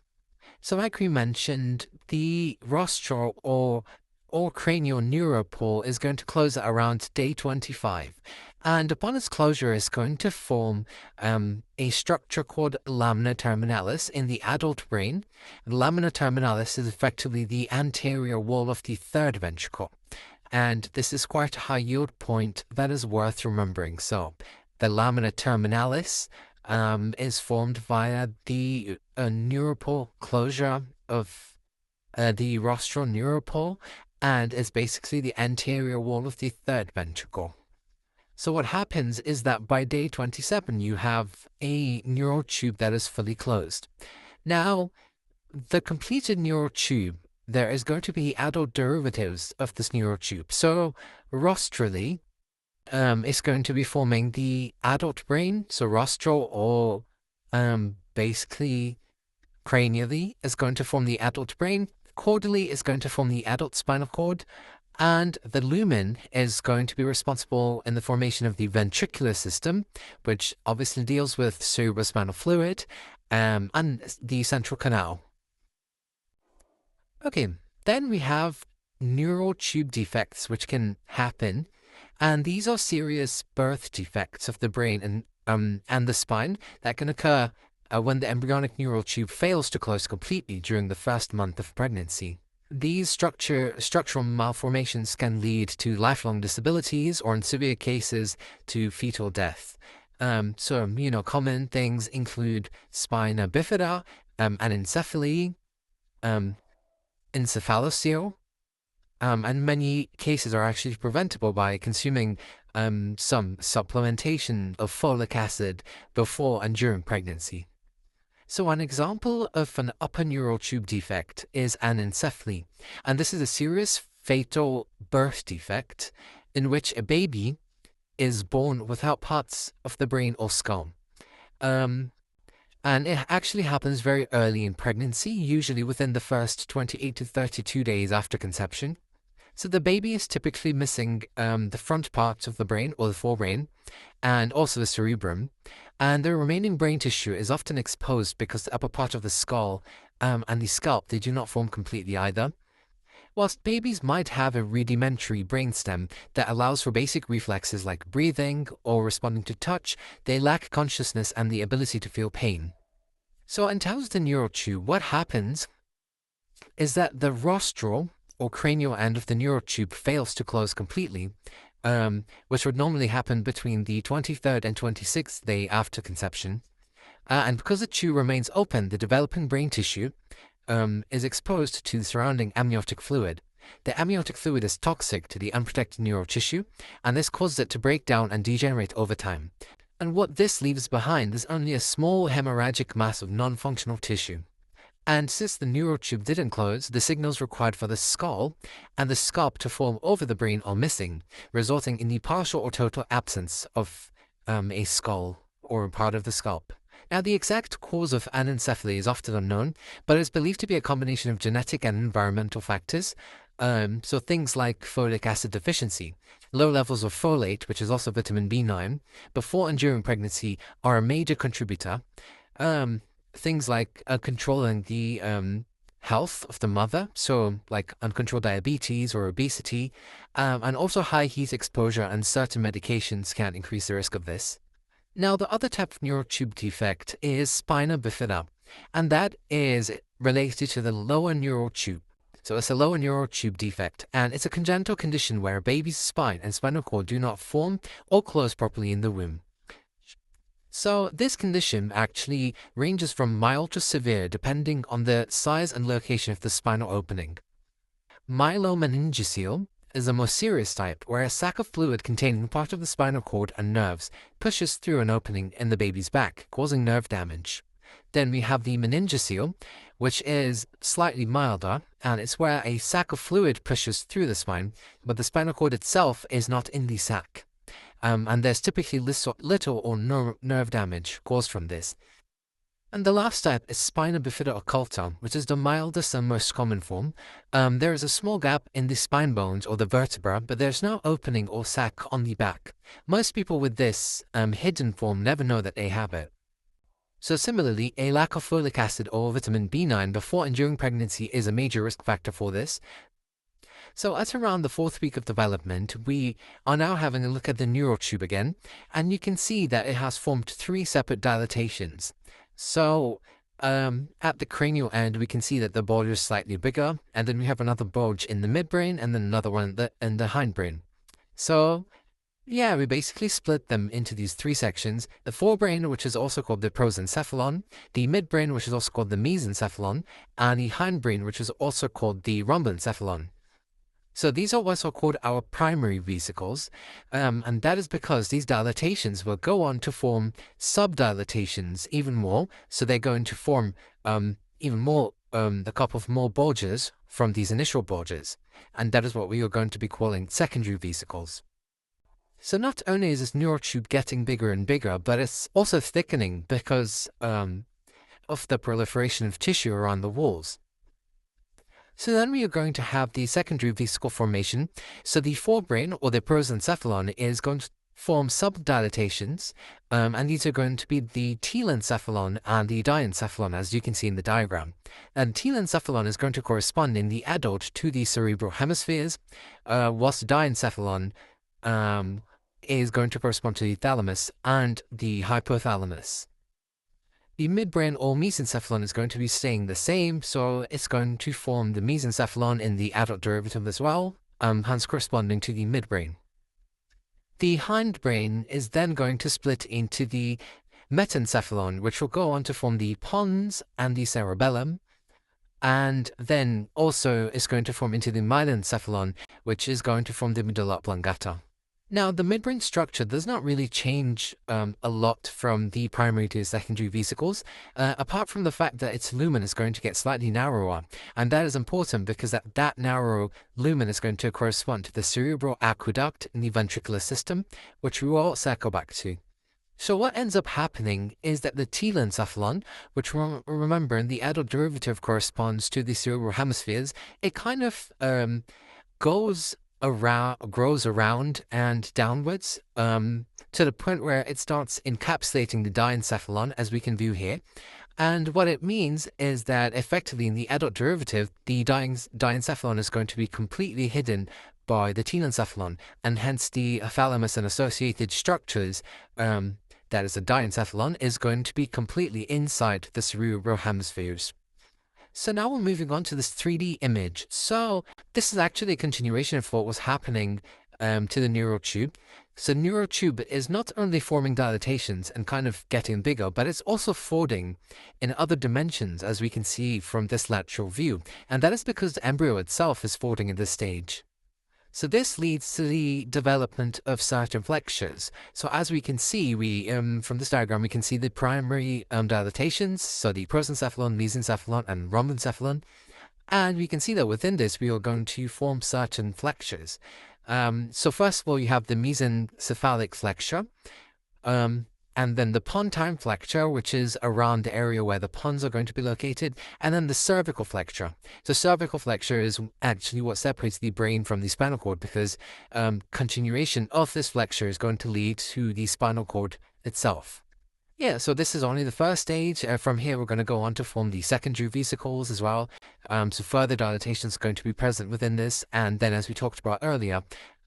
So like we mentioned, the rostral or cranial neuropore is going to close at around day 25. And upon its closure, it's going to form a structure called lamina terminalis in the adult brain. Lamina terminalis is effectively the anterior wall of the third ventricle. And this is quite a high yield point that is worth remembering. So the lamina terminalis is formed via the neuropore closure of the rostral neuropore, and is basically the anterior wall of the third ventricle. So what happens is that by day 27, you have a neural tube that is fully closed. Now, the completed neural tube, there is going to be adult derivatives of this neural tube. So rostrally, it's going to be forming the adult brain. So rostral, or basically cranially, is going to form the adult brain. Caudally is going to form the adult spinal cord. And the lumen is going to be responsible in the formation of the ventricular system, which obviously deals with cerebrospinal fluid, and the central canal. Okay, then we have neural tube defects, which can happen, and these are serious birth defects of the brain, and and the spine that can occur when the embryonic neural tube fails to close completely during the first month of pregnancy. These structural malformations can lead to lifelong disabilities or, in severe cases, to fetal death. Common things include spina bifida, anencephaly, um, encephalocele, and many cases are actually preventable by consuming some supplementation of folic acid before and during pregnancy. So an example of an upper neural tube defect is anencephaly, and this is a serious fatal birth defect in which a baby is born without parts of the brain or skull. And it actually happens very early in pregnancy, usually within the first 28 to 32 days after conception. So the baby is typically missing the front parts of the brain or the forebrain, and also the cerebrum, and the remaining brain tissue is often exposed because the upper part of the skull and the scalp, they do not form completely either. Whilst babies might have a rudimentary brainstem that allows for basic reflexes like breathing or responding to touch, they lack consciousness and the ability to feel pain. So in terms of the neural tube, what happens is that the rostral or cranial end of the neural tube fails to close completely, which would normally happen between the 23rd and 26th day after conception. And because the tube remains open, the developing brain tissue is exposed to the surrounding amniotic fluid. The amniotic fluid is toxic to the unprotected neural tissue, and this causes it to break down and degenerate over time. And what this leaves behind is only a small hemorrhagic mass of non-functional tissue. And since the neural tube didn't close, the signals required for the skull and the scalp to form over the brain are missing, resulting in the partial or total absence of a skull or part of the scalp. Now, the exact cause of anencephaly is often unknown, but it's believed to be a combination of genetic and environmental factors. So things like folic acid deficiency, low levels of folate, which is also vitamin B9, before and during pregnancy are a major contributor. Things like controlling the health of the mother, so like uncontrolled diabetes or obesity, and also high heat exposure and certain medications can increase the risk of this. Now, the other type of neural tube defect is spina bifida, and that is related to the lower neural tube. So it's a lower neural tube defect, and it's a congenital condition where a baby's spine and spinal cord do not form or close properly in the womb. So this condition actually ranges from mild to severe depending on the size and location of the spinal opening. Myelomeningocele is a more serious type where a sac of fluid containing part of the spinal cord and nerves pushes through an opening in the baby's back, causing nerve damage. Then we have the meningocele, which is slightly milder, and it's where a sac of fluid pushes through the spine, but the spinal cord itself is not in the sac. And there's typically little or no nerve damage caused from this. And the last type is spina bifida occulta, which is the mildest and most common form. There is a small gap in the spine bones or the vertebra, but there's no opening or sac on the back. Most people with this hidden form never know that they have it. So similarly, a lack of folic acid or vitamin B9 before and during pregnancy is a major risk factor for this. So at around the 4th week of development, we are now having a look at the neural tube again, and you can see that it has formed 3 separate dilatations. So at the cranial end, we can see that the bulge is slightly bigger, and then we have another bulge in the midbrain, and then another one in the hindbrain. So yeah, we basically split them into these 3 sections: the forebrain, which is also called the prosencephalon, the midbrain, which is also called the mesencephalon, and the hindbrain, which is also called the rhombencephalon. So these are also called our primary vesicles, and that is because these dilatations will go on to form subdilatations even more, so they're going to form even more, a couple of more bulges from these initial bulges, and that is what we are going to be calling secondary vesicles. So not only is this neural tube getting bigger and bigger, but it's also thickening because of the proliferation of tissue around the walls. So then we are going to have the secondary vesicle formation. So the forebrain, or the prosencephalon, is going to form subdilatations, and these are going to be the telencephalon and the diencephalon, as you can see in the diagram. And telencephalon is going to correspond in the adult to the cerebral hemispheres, whilst diencephalon is going to correspond to the thalamus and the hypothalamus. The midbrain or mesencephalon is going to be staying the same, so it's going to form the mesencephalon in the adult derivative as well, hence corresponding to the midbrain. The hindbrain is then going to split into the metencephalon, which will go on to form the pons and the cerebellum, and then also is going to form into the myelencephalon, which is going to form the medulla oblongata. Now, the midbrain structure does not really change a lot from the primary to secondary vesicles, apart from the fact that its lumen is going to get slightly narrower. And that is important because that narrow lumen is going to correspond to the cerebral aqueduct in the ventricular system, which we will circle back to. So what ends up happening is that the telencephalon, which remember in the adult derivative corresponds to the cerebral hemispheres, it kind of grows around and downwards to the point where it starts encapsulating the diencephalon, as we can view here. And what it means is that effectively in the adult derivative, the diencephalon is going to be completely hidden by the telencephalon, and hence the thalamus and associated structures, that is the diencephalon, is going to be completely inside the cerebral hemispheres. So now we're moving on to this 3D image. So this is actually a continuation of what was happening to the neural tube. So neural tube is not only forming dilatations and kind of getting bigger, but it's also folding in other dimensions, as we can see from this lateral view. And that is because the embryo itself is folding at this stage. So this leads to the development of certain flexures. So as we can see, from this diagram, we can see the primary dilatations, so the prosencephalon, mesencephalon, and rhombencephalon. And we can see that within this, we are going to form certain flexures. So first of all, you have the mesencephalic flexure, and then the pontine flexure, which is around the area where the pons are going to be located, and then the cervical flexure. So cervical flexure is actually what separates the brain from the spinal cord, because continuation of this flexure is going to lead to the spinal cord itself. Yeah, so this is only the first stage. From here, we're going to go on to form the secondary vesicles as well. So further dilatations are going to be present within this, and then as we talked about earlier,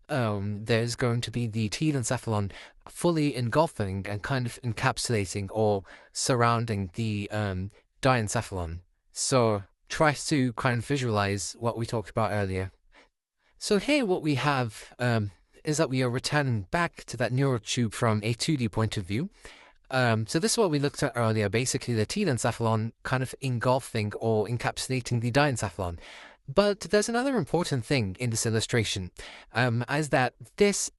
there's going to be the telencephalon fully engulfing and kind of encapsulating or surrounding the diencephalon. So try to kind of visualize what we talked about earlier. So here what we have is that we are returning back to that neural tube from a 2D point of view. So this is what we looked at earlier, basically the telencephalon kind of engulfing or encapsulating the diencephalon. But there's another important thing in this illustration, as that this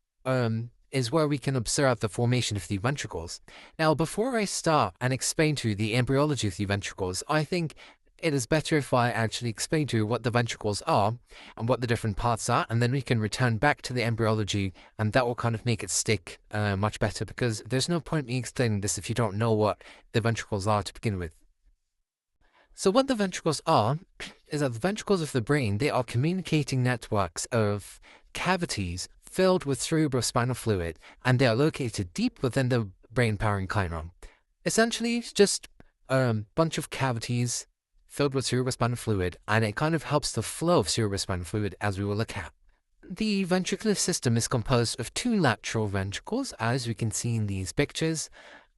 is where we can observe the formation of the ventricles. Now, before I start and explain to you the embryology of the ventricles, I think it is better if I actually explain to you what the ventricles are and what the different parts are, and then we can return back to the embryology, and that will kind of make it stick much better, because there's no point me explaining this if you don't know what the ventricles are to begin with. So what the ventricles are is that the ventricles of the brain, they are communicating networks of cavities filled with cerebrospinal fluid, and they are located deep within the brain parenchyma. Essentially, it's just a bunch of cavities filled with cerebrospinal fluid, and it kind of helps the flow of cerebrospinal fluid, as we will look at. The ventricular system is composed of two lateral ventricles, as we can see in these pictures,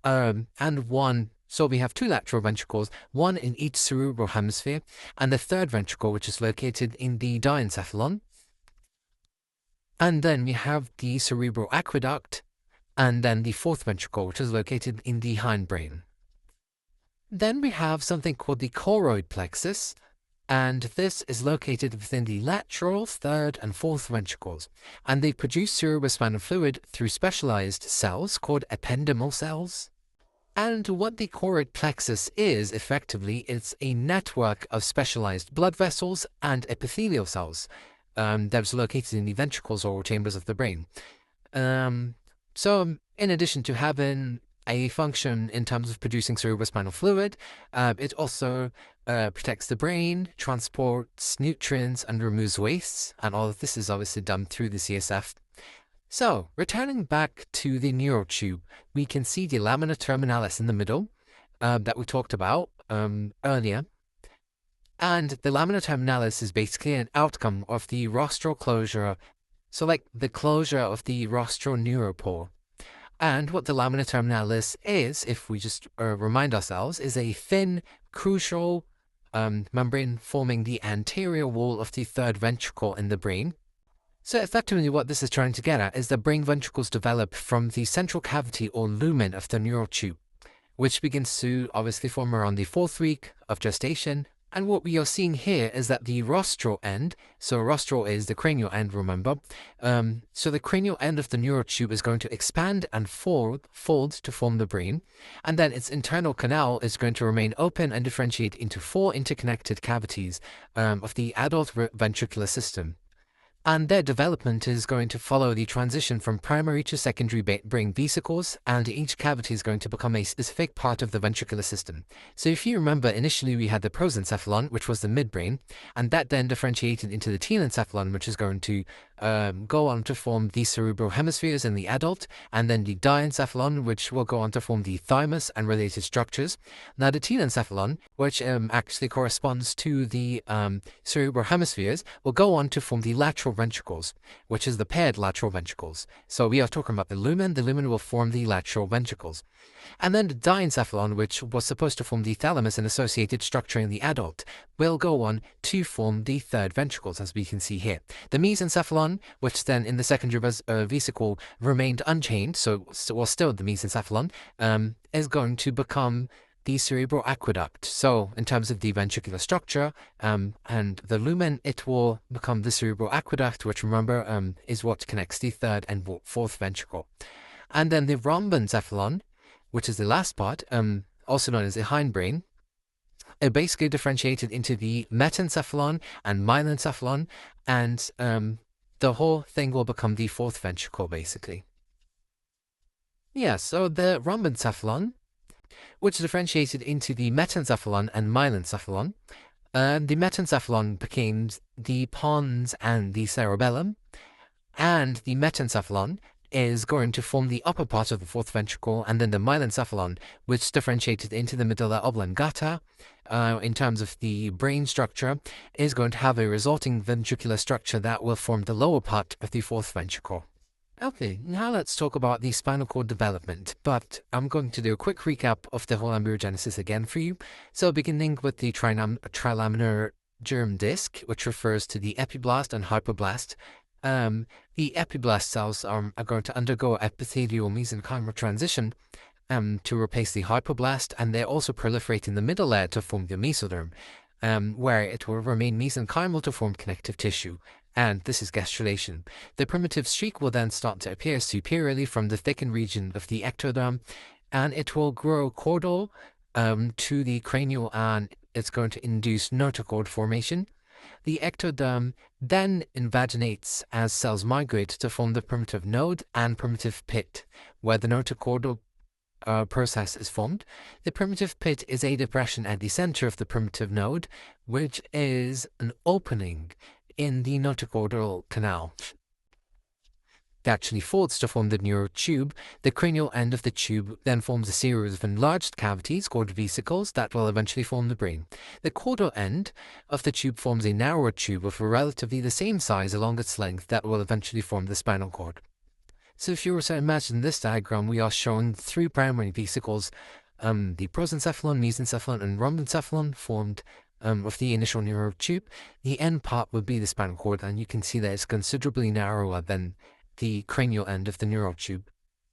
and one. So we have two lateral ventricles, one in each cerebral hemisphere, and the third ventricle, which is located in the diencephalon. And then we have the cerebral aqueduct, and then the fourth ventricle, which is located in the hindbrain. Then we have something called the choroid plexus, and this is located within the lateral, third, and fourth ventricles, and they produce cerebrospinal fluid through specialized cells called ependymal cells. And what the choroid plexus is, effectively, it's a network of specialized blood vessels and epithelial cells that's located in the ventricles or chambers of the brain. So in addition to having a function in terms of producing cerebrospinal fluid, it also protects the brain, transports nutrients, and removes wastes, and all of this is obviously done through the CSF. So, returning back to the neural tube, we can see the lamina terminalis in the middle that we talked about earlier. And the lamina terminalis is basically an outcome of the rostral closure So like the closure of the rostral neuropore. And what the lamina terminalis is, if we just remind ourselves, is a thin, crucial membrane forming the anterior wall of the third ventricle in the brain. So effectively what this is trying to get at is that brain ventricles develop from the central cavity or lumen of the neural tube, which begins to obviously form around the 4th week of gestation. And what we are seeing here is that the rostral end, so rostral is the cranial end, remember? So the cranial end of the neural tube is going to expand and fold to form the brain. And then its internal canal is going to remain open and differentiate into 4 interconnected cavities of the adult ventricular system. And their development is going to follow the transition from primary to secondary brain vesicles, and each cavity is going to become a specific part of the ventricular system. So if you remember, initially we had the prosencephalon, which was the midbrain, and that then differentiated into the telencephalon, which is going to go on to form the cerebral hemispheres in the adult, and then the diencephalon, which will go on to form the thymus and related structures. Now the telencephalon, which actually corresponds to the cerebral hemispheres, will go on to form the lateral ventricles, which is the paired lateral ventricles. So we are talking about the lumen will form the lateral ventricles. And then the diencephalon, which was supposed to form the thalamus and associated structure in the adult, will go on to form the third ventricles, as we can see here. The mesencephalon, which then in the secondary vesicle remained unchanged, so was still the mesencephalon, is going to become the cerebral aqueduct. So in terms of the ventricular structure and the lumen, it will become the cerebral aqueduct, which remember is what connects the 3rd and 4th ventricle. And then the rhombencephalon, which is the last part, also known as the hindbrain, it basically differentiated into the metencephalon and myelencephalon, and the whole thing will become the 4th ventricle, basically. Yeah, so the rhombencephalon, which differentiated into the metencephalon and myelencephalon. The metencephalon became the pons and the cerebellum, and the metencephalon is going to form the upper part of the 4th ventricle, and then the myelencephalon, which differentiated into the medulla oblongata, in terms of the brain structure, is going to have a resulting ventricular structure that will form the lower part of the 4th ventricle. Okay, now let's talk about the spinal cord development, but I'm going to do a quick recap of the whole embryogenesis again for you. So beginning with the trilaminar germ disc, which refers to the epiblast and hypoblast. The epiblast cells are going to undergo epithelial mesenchymal transition to replace the hypoblast, and they also proliferate in the middle layer to form the mesoderm, where it will remain mesenchymal to form connective tissue. And this is gastrulation. The primitive streak will then start to appear superiorly from the thickened region of the ectoderm, and it will grow caudal to the cranial, and it's going to induce notochord formation. The ectoderm then invaginates as cells migrate to form the primitive node and primitive pit, where the notochordal process is formed. The primitive pit is a depression at the center of the primitive node, which is an opening in the notochordal canal. It actually folds to form the neural tube. The cranial end of the tube then forms a series of enlarged cavities called vesicles that will eventually form the brain. The caudal end of the tube forms a narrower tube of relatively the same size along its length that will eventually form the spinal cord. So if you were to imagine this diagram, we are showing 3 primary vesicles, the prosencephalon, mesencephalon, and rhombencephalon formed of the initial neural tube. The end part would be the spinal cord, and you can see that it's considerably narrower than the cranial end of the neural tube.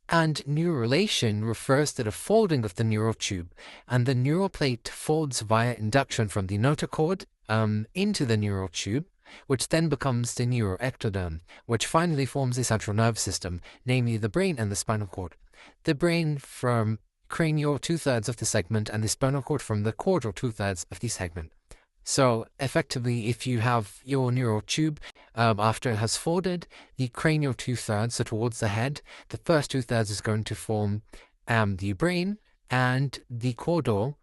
And neurulation refers to the folding of the neural tube, and the neural plate folds via induction from the notochord into the neural tube, which then becomes the neuroectoderm, which finally forms the central nervous system, namely the brain and the spinal cord. The brain from cranial 2/3 of the segment, and the spinal cord from the caudal 2/3 of the segment. So effectively, if you have your neural tube, after it has folded, the cranial 2/3, so towards the head, the first 2/3 is going to form the brain, and the caudal,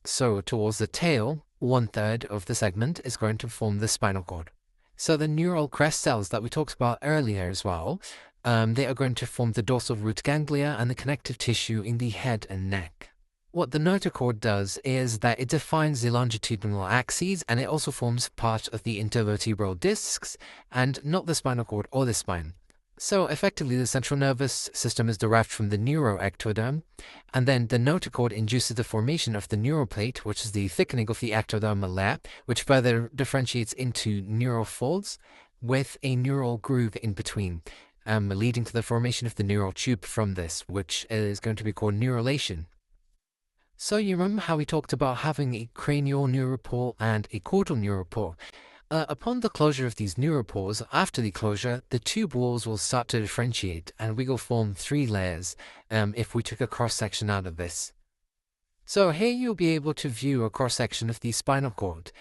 so towards the tail, 1/3 of the segment is going to form the spinal cord. So the neural crest cells that we talked about earlier as well, they are going to form the dorsal root ganglia and the connective tissue in the head and neck. what the notochord does is that it defines the longitudinal axes, and it also forms part of the intervertebral discs and not the spinal cord or the spine. So effectively, the central nervous system is derived from the neuroectoderm, and then the notochord induces the formation of the neuroplate, which is the thickening of the ectodermal layer, which further differentiates into neural folds with a neural groove in between, leading to the formation of the neural tube from this, which is going to be called neurulation. So you remember how we talked about having a cranial neuropore and a caudal neuropore? Upon the closure of these neuropores, after the closure, the tube walls will start to differentiate, and we will form 3 layers if we took a cross-section out of this. So here you'll be able to view a cross-section of the spinal cord,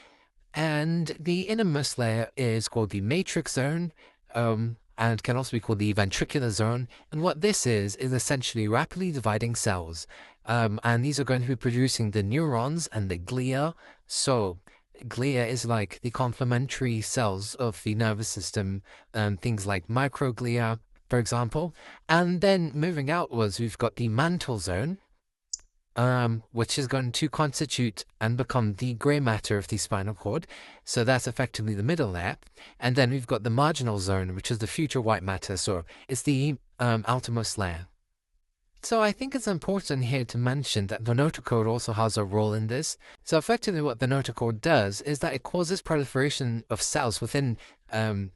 and the innermost layer is called the matrix zone, and can also be called the ventricular zone. And what this is essentially rapidly dividing cells, and these are going to be producing the neurons and the glia. So glia is like the complementary cells of the nervous system, things like microglia, for example. And then moving outwards, we've got the mantle zone, which is going to constitute and become the grey matter of the spinal cord. So that's effectively the middle layer. And then we've got the marginal zone, which is the future white matter. So it's the outermost layer. So I think it's important here to mention that the notochord also has a role in this. So effectively what the notochord does is that it causes proliferation of cells within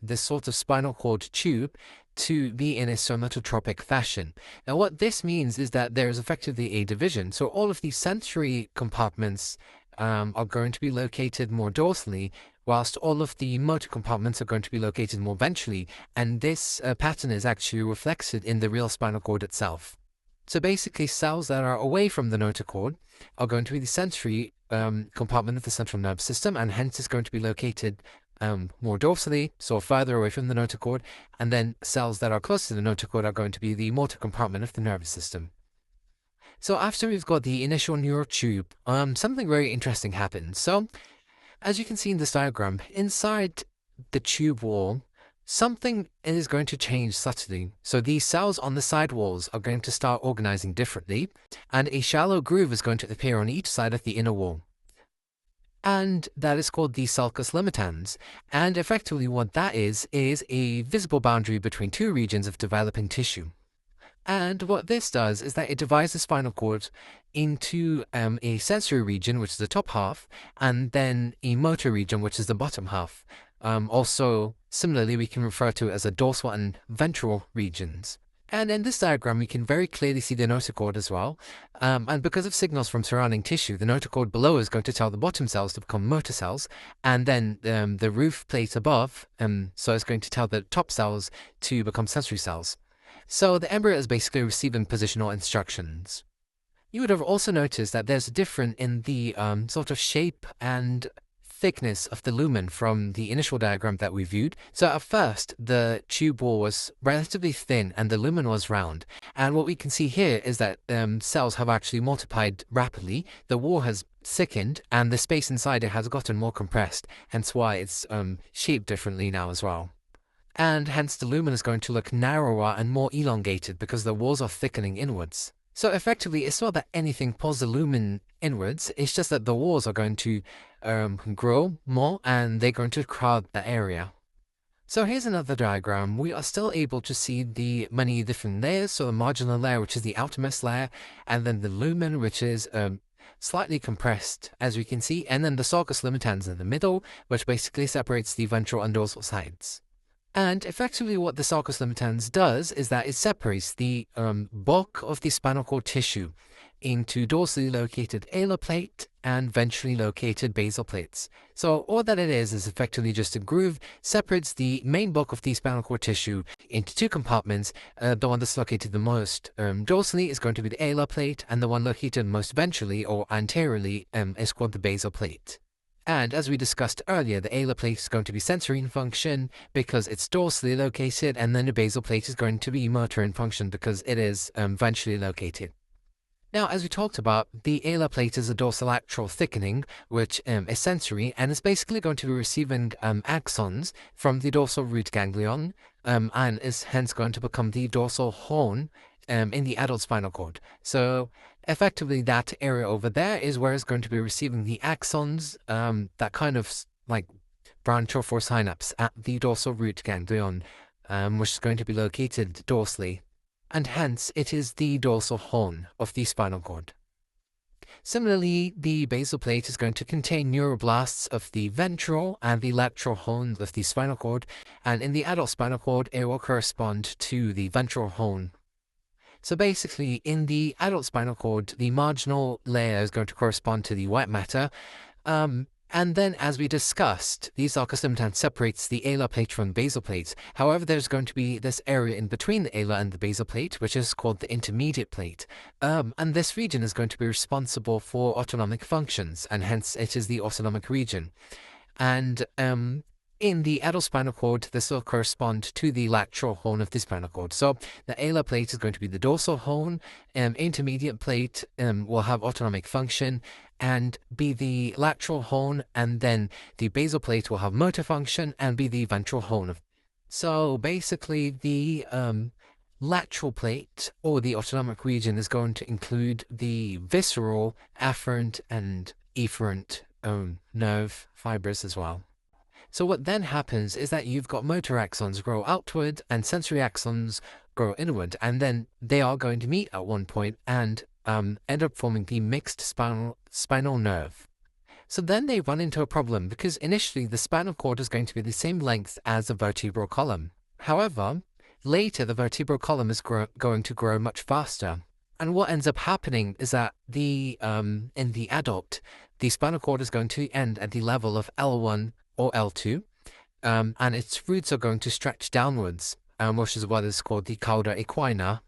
this sort of spinal cord tube to be in a somatotropic fashion. Now what this means is that there is effectively a division. So all of these sensory compartments are going to be located more dorsally, whilst all of the motor compartments are going to be located more ventrally. And this pattern is actually reflected in the real spinal cord itself. So basically, cells that are away from the notochord are going to be the sensory compartment of the central nervous system, and hence is going to be located more dorsally, so further away from the notochord. And then cells that are close to the notochord are going to be the motor compartment of the nervous system. So after we've got the initial neural tube, something very interesting happens. So as you can see in this diagram, inside the tube wall, something is going to change subtly. So these cells on the side walls are going to start organizing differently, and a shallow groove is going to appear on each side of the inner wall. And that is called the sulcus limitans. And effectively what that is a visible boundary between 2 regions of developing tissue. And what this does is that it divides the spinal cord into a sensory region, which is the top half, and then a motor region, which is the bottom half. Also, similarly, we can refer to it as a dorsal and ventral regions. And in this diagram, we can very clearly see the notochord as well. And because of signals from surrounding tissue, the notochord below is going to tell the bottom cells to become motor cells, and then the roof plate above, so it's going to tell the top cells to become sensory cells. So the embryo is basically receiving positional instructions. You would have also noticed that there's a difference in the sort of shape and thickness of the lumen from the initial diagram that we viewed. So at first, the tube wall was relatively thin and the lumen was round. And what we can see here is that cells have actually multiplied rapidly. The wall has thickened and the space inside it has gotten more compressed, hence why it's shaped differently now as well. And hence the lumen is going to look narrower and more elongated because the walls are thickening inwards. So effectively, it's not that anything pulls the lumen inwards, it's just that the walls are going to grow more and they're going to crowd the area. So here's another diagram. We are still able to see the many different layers. So the marginal layer, which is the outermost layer, and then the lumen, which is slightly compressed, as we can see, and then the sulcus limitans in the middle, which basically separates the ventral and dorsal sides. And effectively what the sulcus limitans does is that it separates the bulk of the spinal cord tissue into dorsally located alar plate and ventrally located basal plates. So all that it is effectively just a groove, separates the main bulk of the spinal cord tissue into 2 compartments. The one that's located the most dorsally is going to be the alar plate, and the one located most ventrally or anteriorly is called the basal plate. And as we discussed earlier, the alar plate is going to be sensory in function because it's dorsally located, and then the basal plate is going to be motor in function because it is ventrally located. Now, as we talked about, the alar plate is a dorsolateral thickening, which is sensory, and is basically going to be receiving axons from the dorsal root ganglion, and is hence going to become the dorsal horn in the adult spinal cord. So effectively, that area over there is where it's going to be receiving the axons that kind of like branch off or synapse at the dorsal root ganglion, which is going to be located dorsally, and hence it is the dorsal horn of the spinal cord. Similarly, the basal plate is going to contain neuroblasts of the ventral and the lateral horns of the spinal cord, and in the adult spinal cord, it will correspond to the ventral horn. So basically, in the adult spinal cord, the marginal layer is going to correspond to the white matter, and then, as we discussed, the sulcus limitant separates the alar plate from the basal plate. However, there's going to be this area in between the alar and the basal plate, which is called the intermediate plate. And this region is going to be responsible for autonomic functions, and hence it is the autonomic region. And in the adult spinal cord, this will correspond to the lateral horn of the spinal cord. So the alar plate is going to be the dorsal horn, intermediate plate will have autonomic function and be the lateral horn, and then the basal plate will have motor function and be the ventral horn. So basically the lateral plate, or the autonomic region, is going to include the visceral, afferent and efferent nerve fibers as well. So what then happens is that you've got motor axons grow outward and sensory axons grow inward, and then they are going to meet at one point and end up forming the mixed spinal nerve. So then they run into a problem, because initially the spinal cord is going to be the same length as the vertebral column. However, later the vertebral column is going to grow much faster. And what ends up happening is that in the adult, the spinal cord is going to end at the level of L1 or L2, and its roots are going to stretch downwards, which is what is called the cauda equina.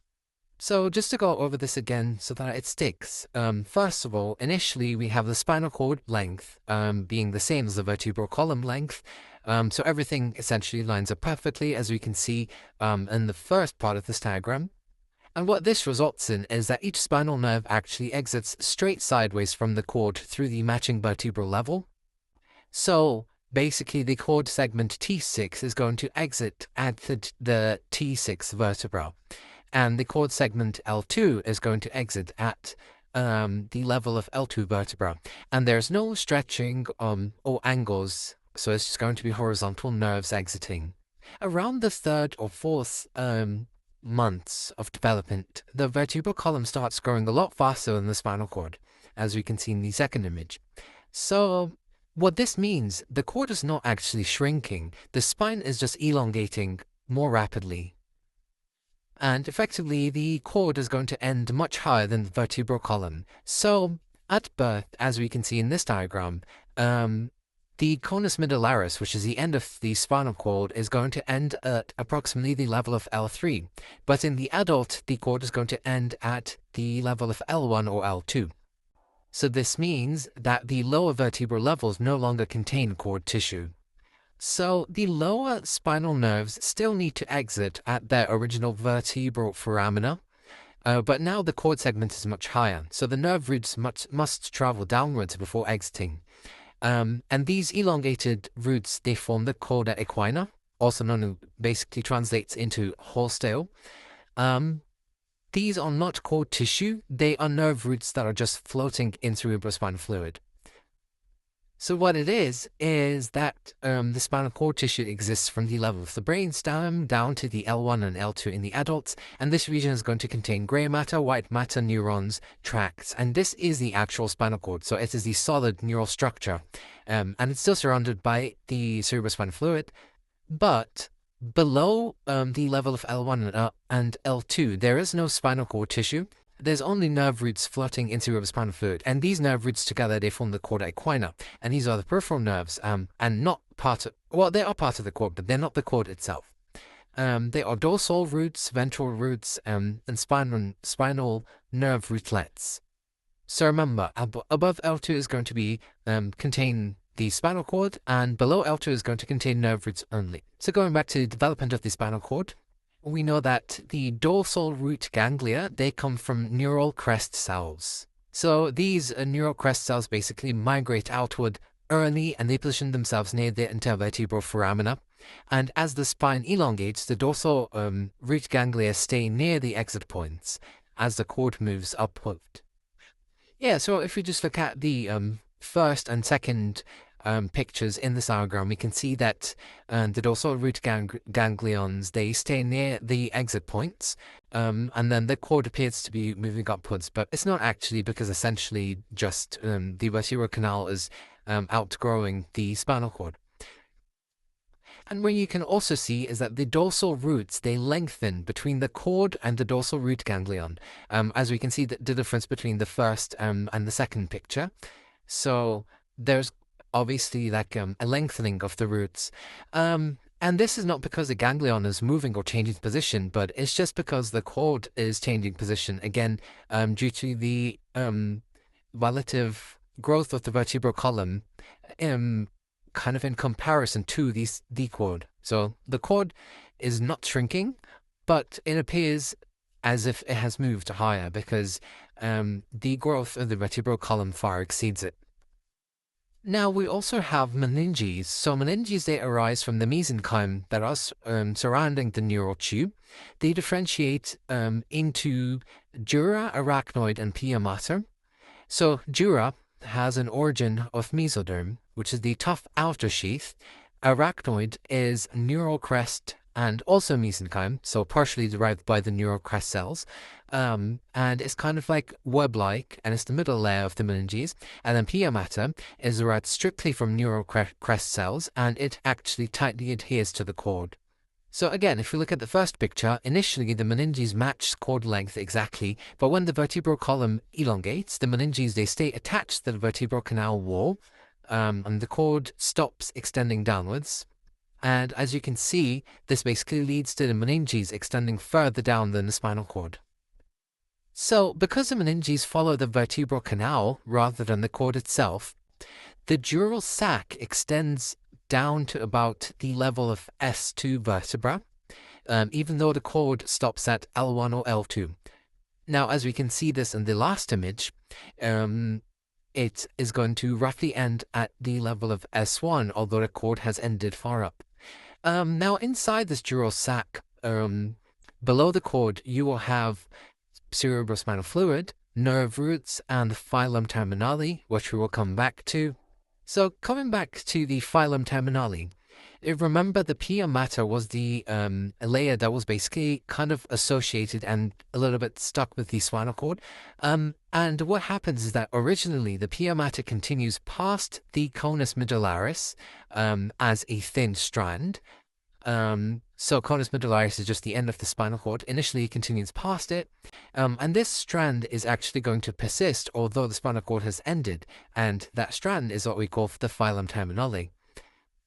So just to go over this again so that it sticks, first of all, initially we have the spinal cord length being the same as the vertebral column length, so everything essentially lines up perfectly, as we can see in the first part of this diagram. And what this results in is that each spinal nerve actually exits straight sideways from the cord through the matching vertebral level. So basically, the cord segment T6 is going to exit at the T6 vertebra, and the cord segment L2 is going to exit at the level of L2 vertebra. And there's no stretching or angles, so it's just going to be horizontal nerves exiting. Around the third or fourth months of development, the vertebral column starts growing a lot faster than the spinal cord, as we can see in the second image. So what this means, the cord is not actually shrinking, the spine is just elongating more rapidly. And effectively, the cord is going to end much higher than the vertebral column. So at birth, as we can see in this diagram, the conus medullaris, which is the end of the spinal cord, is going to end at approximately the level of L3. But in the adult, the cord is going to end at the level of L1 or L2. So this means that the lower vertebral levels no longer contain cord tissue. So the lower spinal nerves still need to exit at their original vertebral foramina, but now the cord segment is much higher, so the nerve roots must travel downwards before exiting. And these elongated roots, they form the cauda equina, also known as, basically translates into horse tail. These are not cord tissue, they are nerve roots that are just floating in cerebrospinal fluid. So what it is that the spinal cord tissue exists from the level of the brainstem down to the L1 and L2 in the adults, and this region is going to contain grey matter, white matter, neurons, tracts, and this is the actual spinal cord, so it is the solid neural structure, and it's still surrounded by the cerebrospinal fluid, but below the level of L1 and L2, there is no spinal cord tissue. There's only nerve roots floating in cerebrospinal fluid, and these nerve roots together, they form the cauda equina, and these are the peripheral nerves, and not part of, well, they are part of the cord, but they're not the cord itself. They are dorsal roots, ventral roots, and spinal nerve rootlets. So remember, above L2 is going to be contain the spinal cord, and below L2 is going to contain nerve roots only. So going back to the development of the spinal cord, we know that the dorsal root ganglia, they come from neural crest cells. So these neural crest cells basically migrate outward early, and they position themselves near the intervertebral foramina. And as the spine elongates, the dorsal root ganglia stay near the exit points as the cord moves upward. Yeah, so if we just look at the first and second pictures in this diagram, we can see that the dorsal root ganglions, they stay near the exit points, and then the cord appears to be moving upwards, but it's not actually, because essentially just the vertebral canal is outgrowing the spinal cord. And what you can also see is that the dorsal roots, they lengthen between the cord and the dorsal root ganglion, as we can see the difference between the first and the second picture. So there's obviously like a lengthening of the roots. And this is not because the ganglion is moving or changing position, but it's just because the cord is changing position, again, due to the relative growth of the vertebral column, kind of in comparison to the cord. So the cord is not shrinking, but it appears as if it has moved higher because the growth of the vertebral column far exceeds it. Now we also have meninges. So meninges, they arise from the mesenchyme that are surrounding the neural tube. They differentiate into dura, arachnoid, and pia mater. So dura has an origin of mesoderm, which is the tough outer sheath. Arachnoid is neural crest and also mesenchyme, so partially derived by the neural crest cells. And it's kind of like web-like, and it's the middle layer of the meninges. And then pia mater is derived strictly from neural crest cells, and it actually tightly adheres to the cord. So again, if we look at the first picture, initially the meninges match cord length exactly, but when the vertebral column elongates, the meninges, they stay attached to the vertebral canal wall, and the cord stops extending downwards. And as you can see, this basically leads to the meninges extending further down than the spinal cord. So because the meninges follow the vertebral canal rather than the cord itself, the dural sac extends down to about the level of S2 vertebra, even though the cord stops at L1 or L2. Now, as we can see this in the last image, it is going to roughly end at the level of S1, although the cord has ended far up. Now, inside this dural sac, below the cord, you will have cerebrospinal fluid, nerve roots, and the filum terminale, which we will come back to. So coming back to the filum terminale, remember the pia mater was the layer that was basically kind of associated and a little bit stuck with the spinal cord. And what happens is that originally the pia mater continues past the conus medullaris as a thin strand. So conus medullaris is just the end of the spinal cord. Initially, it continues past it, and this strand is actually going to persist although the spinal cord has ended, and that strand is what we call the filum terminale.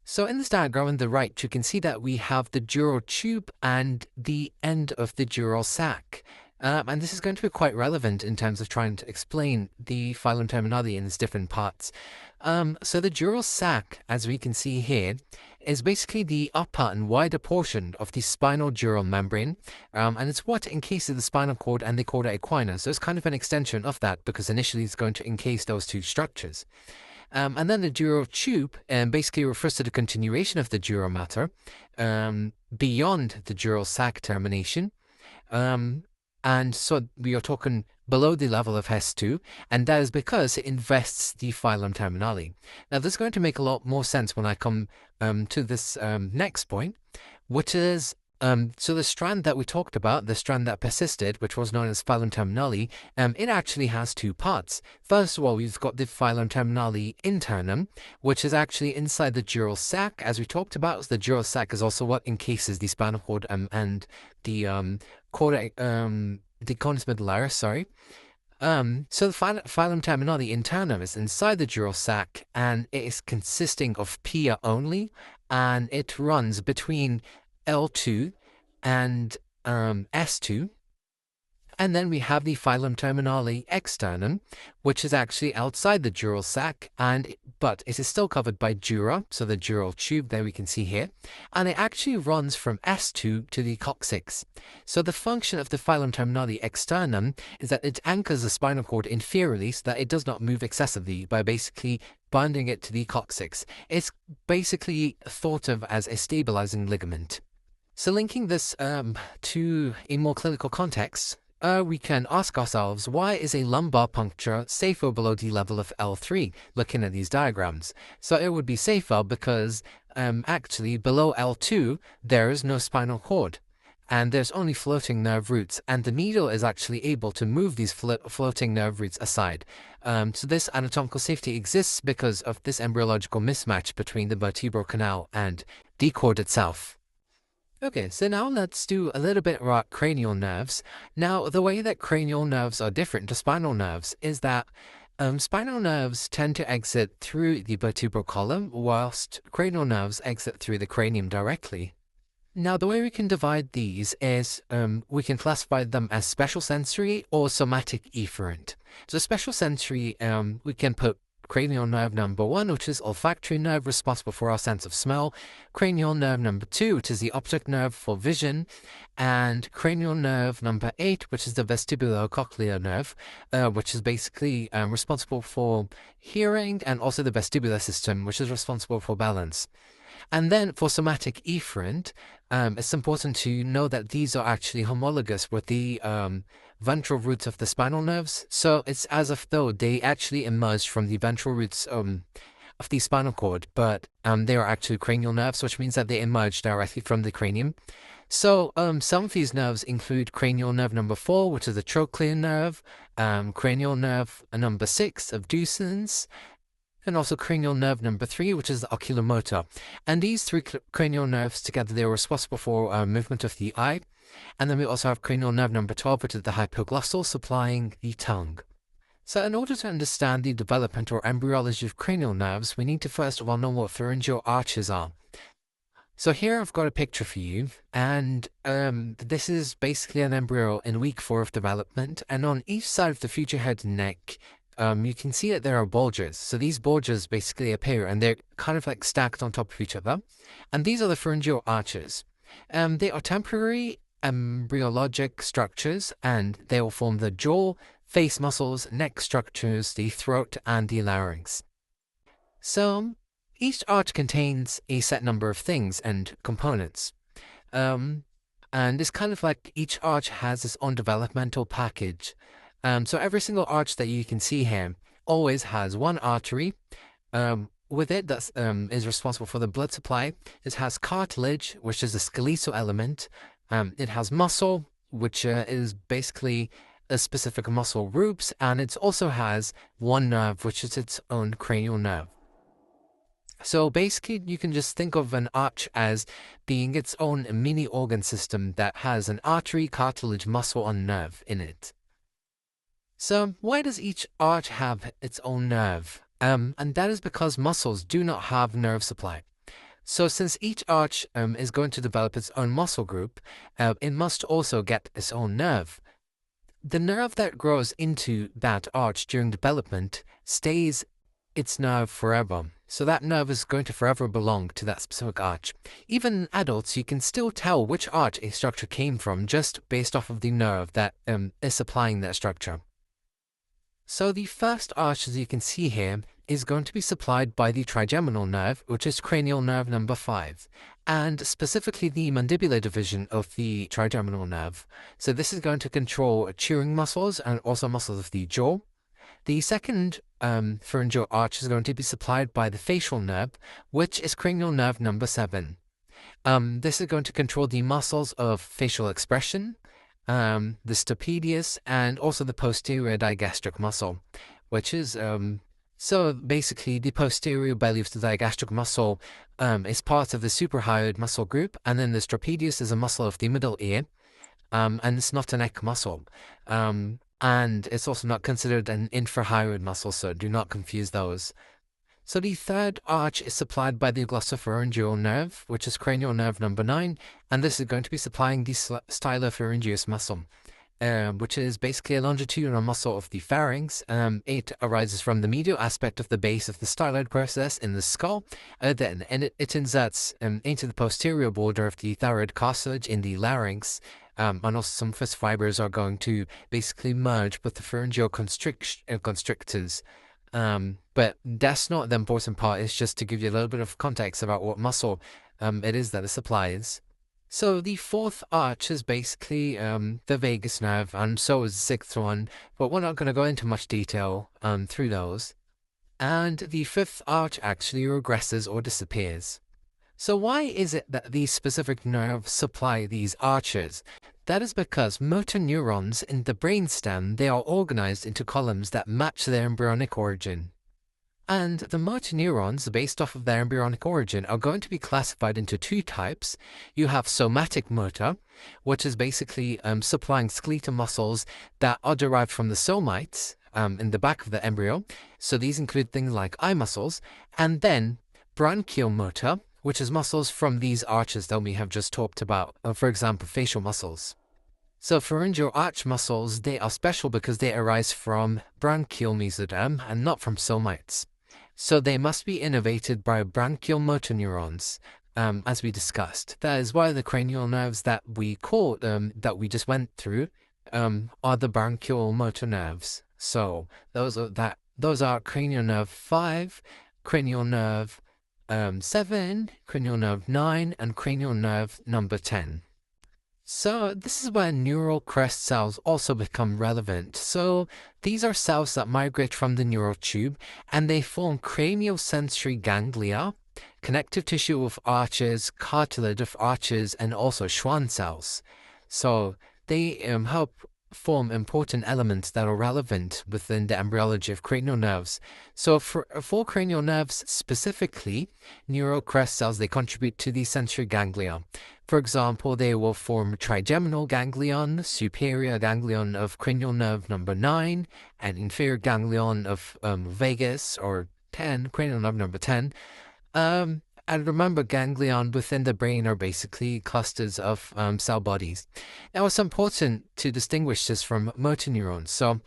So in this diagram on the right, you can see that we have the dural tube and the end of the dural sac. And this is going to be quite relevant in terms of trying to explain the filum terminale in its different parts. So the dural sac, as we can see here, is basically the upper and wider portion of the spinal dural membrane, and it's what encases the spinal cord and the chorda equina. So it's kind of an extension of that because initially it's going to encase those two structures. And then the dural tube basically refers to the continuation of the dural mater beyond the dural sac termination. And so we are talking below the level of S2, and that is because it invests the filum terminale. Now, this is going to make a lot more sense when I come to this next point, which is, so the strand that we talked about, the strand that persisted, which was known as filum terminale, it actually has two parts. First of all, we've got the filum terminale internum, which is actually inside the dural sac, as we talked about. The dural sac is also what encases the spinal cord and the the conus medullaris, sorry. So the filum terminale internum is inside the dural sac, and it is consisting of pia only, and it runs between L2 and S2. And then we have the filum terminale externum, which is actually outside the dural sac, but it is still covered by dura, so the dural tube there we can see here, and it actually runs from S2 to the coccyx. So the function of the filum terminale externum is that it anchors the spinal cord inferiorly so that it does not move excessively by basically binding it to the coccyx. It's basically thought of as a stabilizing ligament. So linking this to a more clinical context, we can ask ourselves, why is a lumbar puncture safer below the level of L3, looking at these diagrams? So it would be safer because actually below L2, there is no spinal cord, and there's only floating nerve roots, and the needle is actually able to move these floating nerve roots aside. So this anatomical safety exists because of this embryological mismatch between the vertebral canal and the cord itself. Okay, so now let's do a little bit about cranial nerves. Now, the way that cranial nerves are different to spinal nerves is that spinal nerves tend to exit through the vertebral column, whilst cranial nerves exit through the cranium directly. Now, the way we can divide these is we can classify them as special sensory or somatic efferent. So special sensory, we can put cranial nerve number 1, which is olfactory nerve responsible for our sense of smell, cranial nerve number 2, which is the optic nerve for vision, and cranial nerve number 8, which is the vestibulocochlear nerve, which is basically responsible for hearing, and also the vestibular system, which is responsible for balance. And then for somatic efferent, it's important to know that these are actually homologous with the ventral roots of the spinal nerves. So it's as if though they actually emerged from the ventral roots of the spinal cord, but they are actually cranial nerves, which means that they emerge directly from the cranium. So some of these nerves include cranial nerve number 4, which is the trochlear nerve, cranial nerve number 6, abducens, and also cranial nerve number 3, which is the oculomotor. And these three cranial nerves together, they are responsible for movement of the eye. And then we also have cranial nerve number 12, which is the hypoglossal, supplying the tongue. So in order to understand the development or embryology of cranial nerves, we need to first of all know what pharyngeal arches are. So here I've got a picture for you, and this is basically an embryo in week 4 of development, and on each side of the future head and neck, you can see that there are bulges. So these bulges basically appear, and they're kind of like stacked on top of each other, and these are the pharyngeal arches. They are temporary embryologic structures, and they will form the jaw, face muscles, neck structures, the throat, and the larynx. So each arch contains a set number of things and components. And it's kind of like each arch has its own developmental package. So every single arch that you can see here always has one artery with it that is responsible for the blood supply. It has cartilage, which is a skeletal element. It has muscle, which is basically a specific muscle groups, and it also has one nerve, which is its own cranial nerve. So basically, you can just think of an arch as being its own mini organ system that has an artery, cartilage, muscle, and nerve in it. So why does each arch have its own nerve? And that is because muscles do not have nerve supply. So since each arch is going to develop its own muscle group, it must also get its own nerve. The nerve that grows into that arch during development stays its nerve forever. So that nerve is going to forever belong to that specific arch. Even in adults, you can still tell which arch a structure came from just based off of the nerve that is supplying that structure. So the first arch, as you can see here, is going to be supplied by the trigeminal nerve, which is cranial nerve number 5, and specifically the mandibular division of the trigeminal nerve. So this is going to control chewing muscles and also muscles of the jaw. The second pharyngeal arch is going to be supplied by the facial nerve, which is cranial nerve number 7. This is going to control the muscles of facial expression, the stapedius, and also the posterior digastric muscle, which is so basically the posterior belly of the digastric muscle is part of the suprahyoid muscle group, and then the stapedius is a muscle of the middle ear, and it's not a neck muscle, and it's also not considered an infrahyoid muscle, so do not confuse those. So the third arch is supplied by the glossopharyngeal nerve, which is cranial nerve number 9, and this is going to be supplying the stylopharyngeus muscle, which is basically a longitudinal muscle of the pharynx. It arises from the medial aspect of the base of the styloid process in the skull, and it inserts into the posterior border of the thyroid cartilage in the larynx, and also some of its fibers are going to basically merge with the pharyngeal constrictors But that's not the important part. It's just to give you a little bit of context about what muscle it is that it supplies. So the fourth arch is basically the vagus nerve, and so is the sixth one, but we're not going to go into much detail through those. And the fifth arch actually regresses or disappears. So why is it that these specific nerves supply these arches? That is because motor neurons in the brainstem, they are organized into columns that match their embryonic origin. And the motor neurons, based off of their embryonic origin, are going to be classified into two types. You have somatic motor, which is basically supplying skeletal muscles that are derived from the somites in the back of the embryo. So these include things like eye muscles. And then branchial motor, which is muscles from these arches that we have just talked about, for example, facial muscles. So pharyngeal arch muscles, they are special because they arise from branchial mesoderm and not from somites. So they must be innervated by branchial motor neurons, as we discussed. That is why the cranial nerves that we called, that we just went through, are the branchial motor nerves. So those are cranial nerve 5, cranial nerve 7, cranial nerve 9, and cranial nerve number 10. So this is where neural crest cells also become relevant. So these are cells that migrate from the neural tube and they form craniosensory ganglia, connective tissue of arches, cartilage of arches, and also Schwann cells. So they help form important elements that are relevant within the embryology of cranial nerves. So for cranial nerves specifically, neural crest cells, they contribute to the sensory ganglia. For example, they will form trigeminal ganglion, superior ganglion of cranial nerve number 9, and inferior ganglion of vagus or 10, cranial nerve number 10. And remember, ganglion within the brain are basically clusters of cell bodies. Now, it's important to distinguish this from motor neurons. So,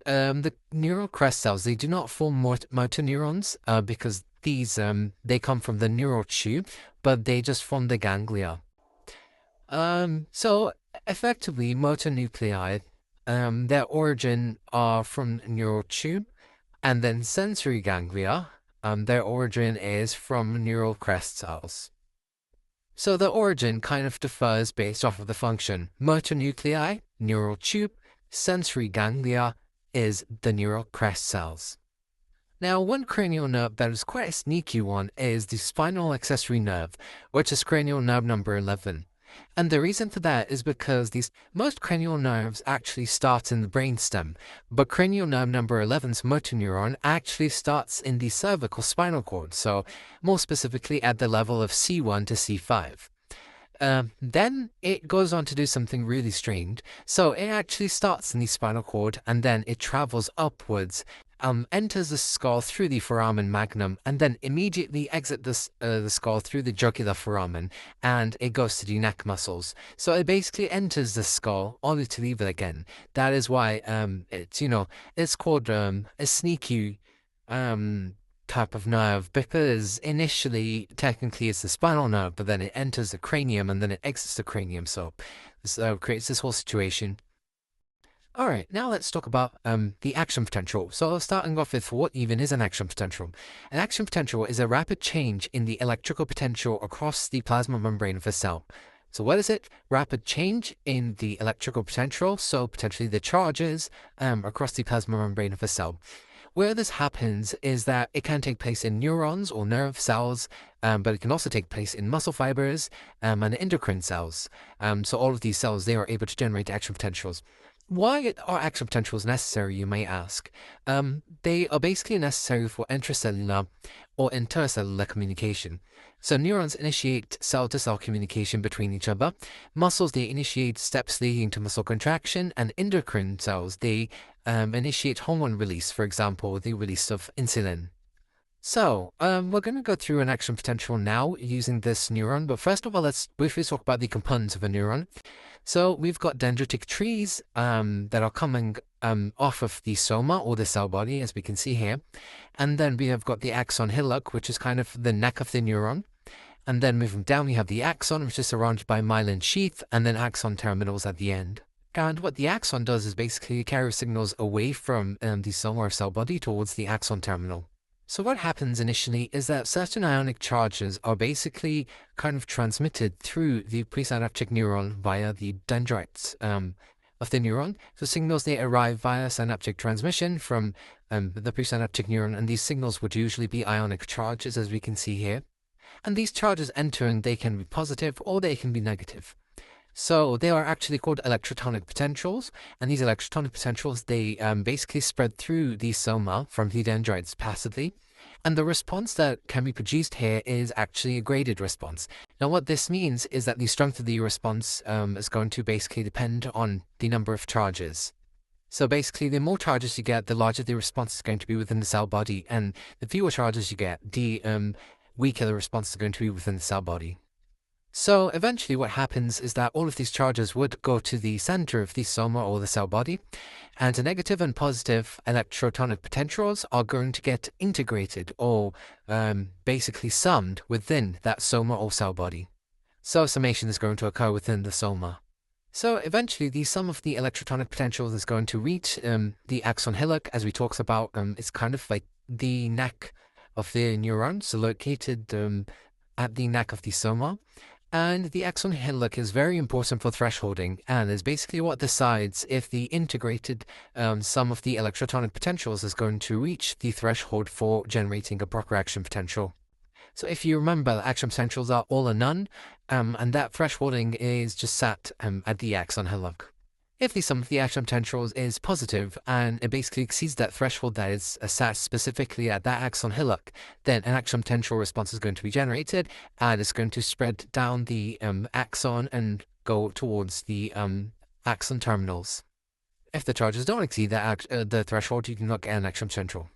the neural crest cells, they do not form motor neurons because these they come from the neural tube, but they just form the ganglia. So effectively, motor nuclei, their origin are from neural tube, and then sensory ganglia, their origin is from neural crest cells. So the origin kind of differs based off of the function. Motor nuclei, neural tube, sensory ganglia is the neural crest cells. Now, one cranial nerve that is quite a sneaky one is the spinal accessory nerve, which is cranial nerve number 11. And the reason for that is because most cranial nerves actually start in the brainstem, but cranial nerve number 11's motor neuron actually starts in the cervical spinal cord, so more specifically at the level of C1 to C5. Then it goes on to do something really strange. So it actually starts in the spinal cord and then it travels upwards, enters the skull through the foramen magnum, and then immediately exits the skull through the jugular foramen, and it goes to the neck muscles. So it basically enters the skull only to leave it again. That is why it's called a sneaky type of nerve, because initially technically it's the spinal nerve, but then it enters the cranium and then it exits the cranium. So this creates this whole situation. All right, now let's talk about the action potential. So starting off with what even is an action potential. An action potential is a rapid change in the electrical potential across the plasma membrane of a cell. So what is it? Rapid change in the electrical potential, so potentially the charges across the plasma membrane of a cell. Where this happens is that it can take place in neurons or nerve cells, but it can also take place in muscle fibers and endocrine cells. So all of these cells, they are able to generate action potentials. Why are action potentials necessary, you may ask? They are basically necessary for intracellular or intercellular communication. So neurons initiate cell-to-cell communication between each other. Muscles, they initiate steps leading to muscle contraction, and endocrine cells, they initiate hormone release, for example, the release of insulin. So, we're going to go through an action potential now using this neuron, but first of all, let's briefly talk about the components of a neuron. So, we've got dendritic trees that are coming off of the soma or the cell body, as we can see here. And then we have got the axon hillock, which is kind of the neck of the neuron. And then moving down, we have the axon, which is surrounded by myelin sheath, and then axon terminals at the end. And what the axon does is basically carry signals away from the soma or cell body towards the axon terminal. So what happens initially is that certain ionic charges are basically kind of transmitted through the presynaptic neuron via the dendrites of the neuron. So signals, they arrive via synaptic transmission from the presynaptic neuron, and these signals would usually be ionic charges, as we can see here. And these charges entering, they can be positive or they can be negative. So they are actually called electrotonic potentials, and these electrotonic potentials, they basically spread through the soma from the dendrites passively, and the response that can be produced here is actually a graded response. Now what this means is that the strength of the response is going to basically depend on the number of charges. So basically, the more charges you get, the larger the response is going to be within the cell body, and the fewer charges you get, the weaker the response is going to be within the cell body. So eventually what happens is that all of these charges would go to the center of the soma or the cell body, and the negative and positive electrotonic potentials are going to get integrated or basically summed within that soma or cell body. So summation is going to occur within the soma. So eventually the sum of the electrotonic potentials is going to reach the axon hillock, as we talked about. It's kind of like the neck of the neuron, so located at the neck of the soma. And the axon hillock is very important for thresholding, and is basically what decides if the integrated sum of the electrotonic potentials is going to reach the threshold for generating a proper action potential. So if you remember, action potentials are all or none, and that thresholding is just set at the axon hillock. If the sum of the action potentials is positive and it basically exceeds that threshold that is set specifically at that axon hillock, then an action potential response is going to be generated, and it's going to spread down the axon and go towards the axon terminals. If the charges don't exceed the threshold, you do not get an action potential.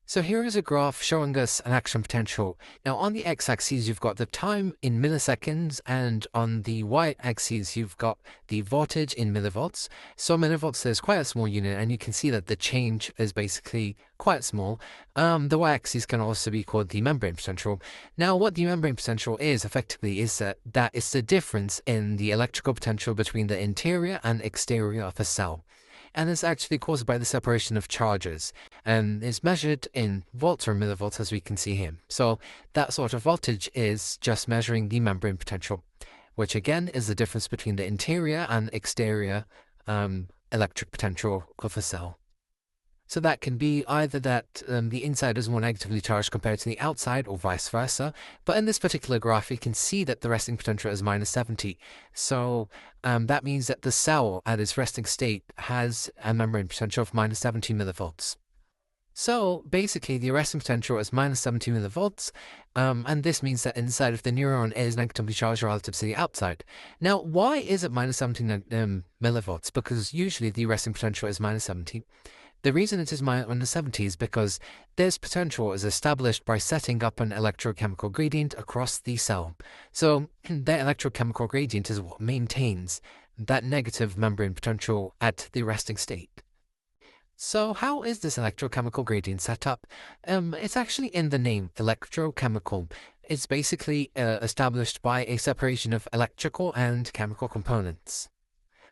So here is a graph showing us an action potential. Now on the x-axis you've got the time in milliseconds, and on the y-axis you've got the voltage in millivolts. So millivolts is quite a small unit, and you can see that the change is basically quite small. The y-axis can also be called the membrane potential. Now what the membrane potential is effectively is that it's the difference in the electrical potential between the interior and exterior of a cell. And it's actually caused by the separation of charges, and is measured in volts or millivolts, as we can see here. So that sort of voltage is just measuring the membrane potential, which again is the difference between the interior and exterior electric potential of a cell. So that can be either that the inside is more negatively charged compared to the outside, or vice versa. But in this particular graph, you can see that the resting potential is -70. So that means that the cell at its resting state has a membrane potential of -70 millivolts. So basically, the resting potential is -70 millivolts, and this means that inside of the neuron is negatively charged relative to the outside. Now, why is it -70 millivolts? Because usually the resting potential is -70. The reason it is -70 is because this potential is established by setting up an electrochemical gradient across the cell. So that electrochemical gradient is what maintains that negative membrane potential at the resting state. So how is this electrochemical gradient set up? It's actually in the name, electrochemical. It's basically established by a separation of electrical and chemical components.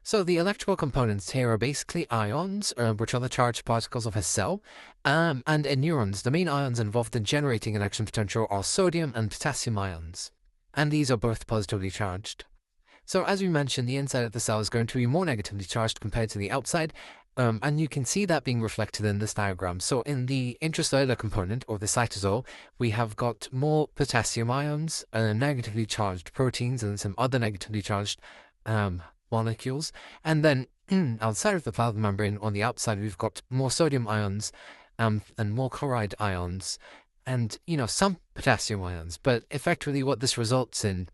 So the electrical components here are basically ions, which are the charged particles of a cell, and in neurons, the main ions involved in generating an action potential are sodium and potassium ions, and these are both positively charged. So as we mentioned, the inside of the cell is going to be more negatively charged compared to the outside, and you can see that being reflected in this diagram. So in the intracellular component, or the cytosol, we have got more potassium ions, negatively charged proteins, and some other negatively charged molecules. And then outside of the plasma membrane, on the outside, we've got more sodium ions and more chloride ions, and some potassium ions. But effectively what this results in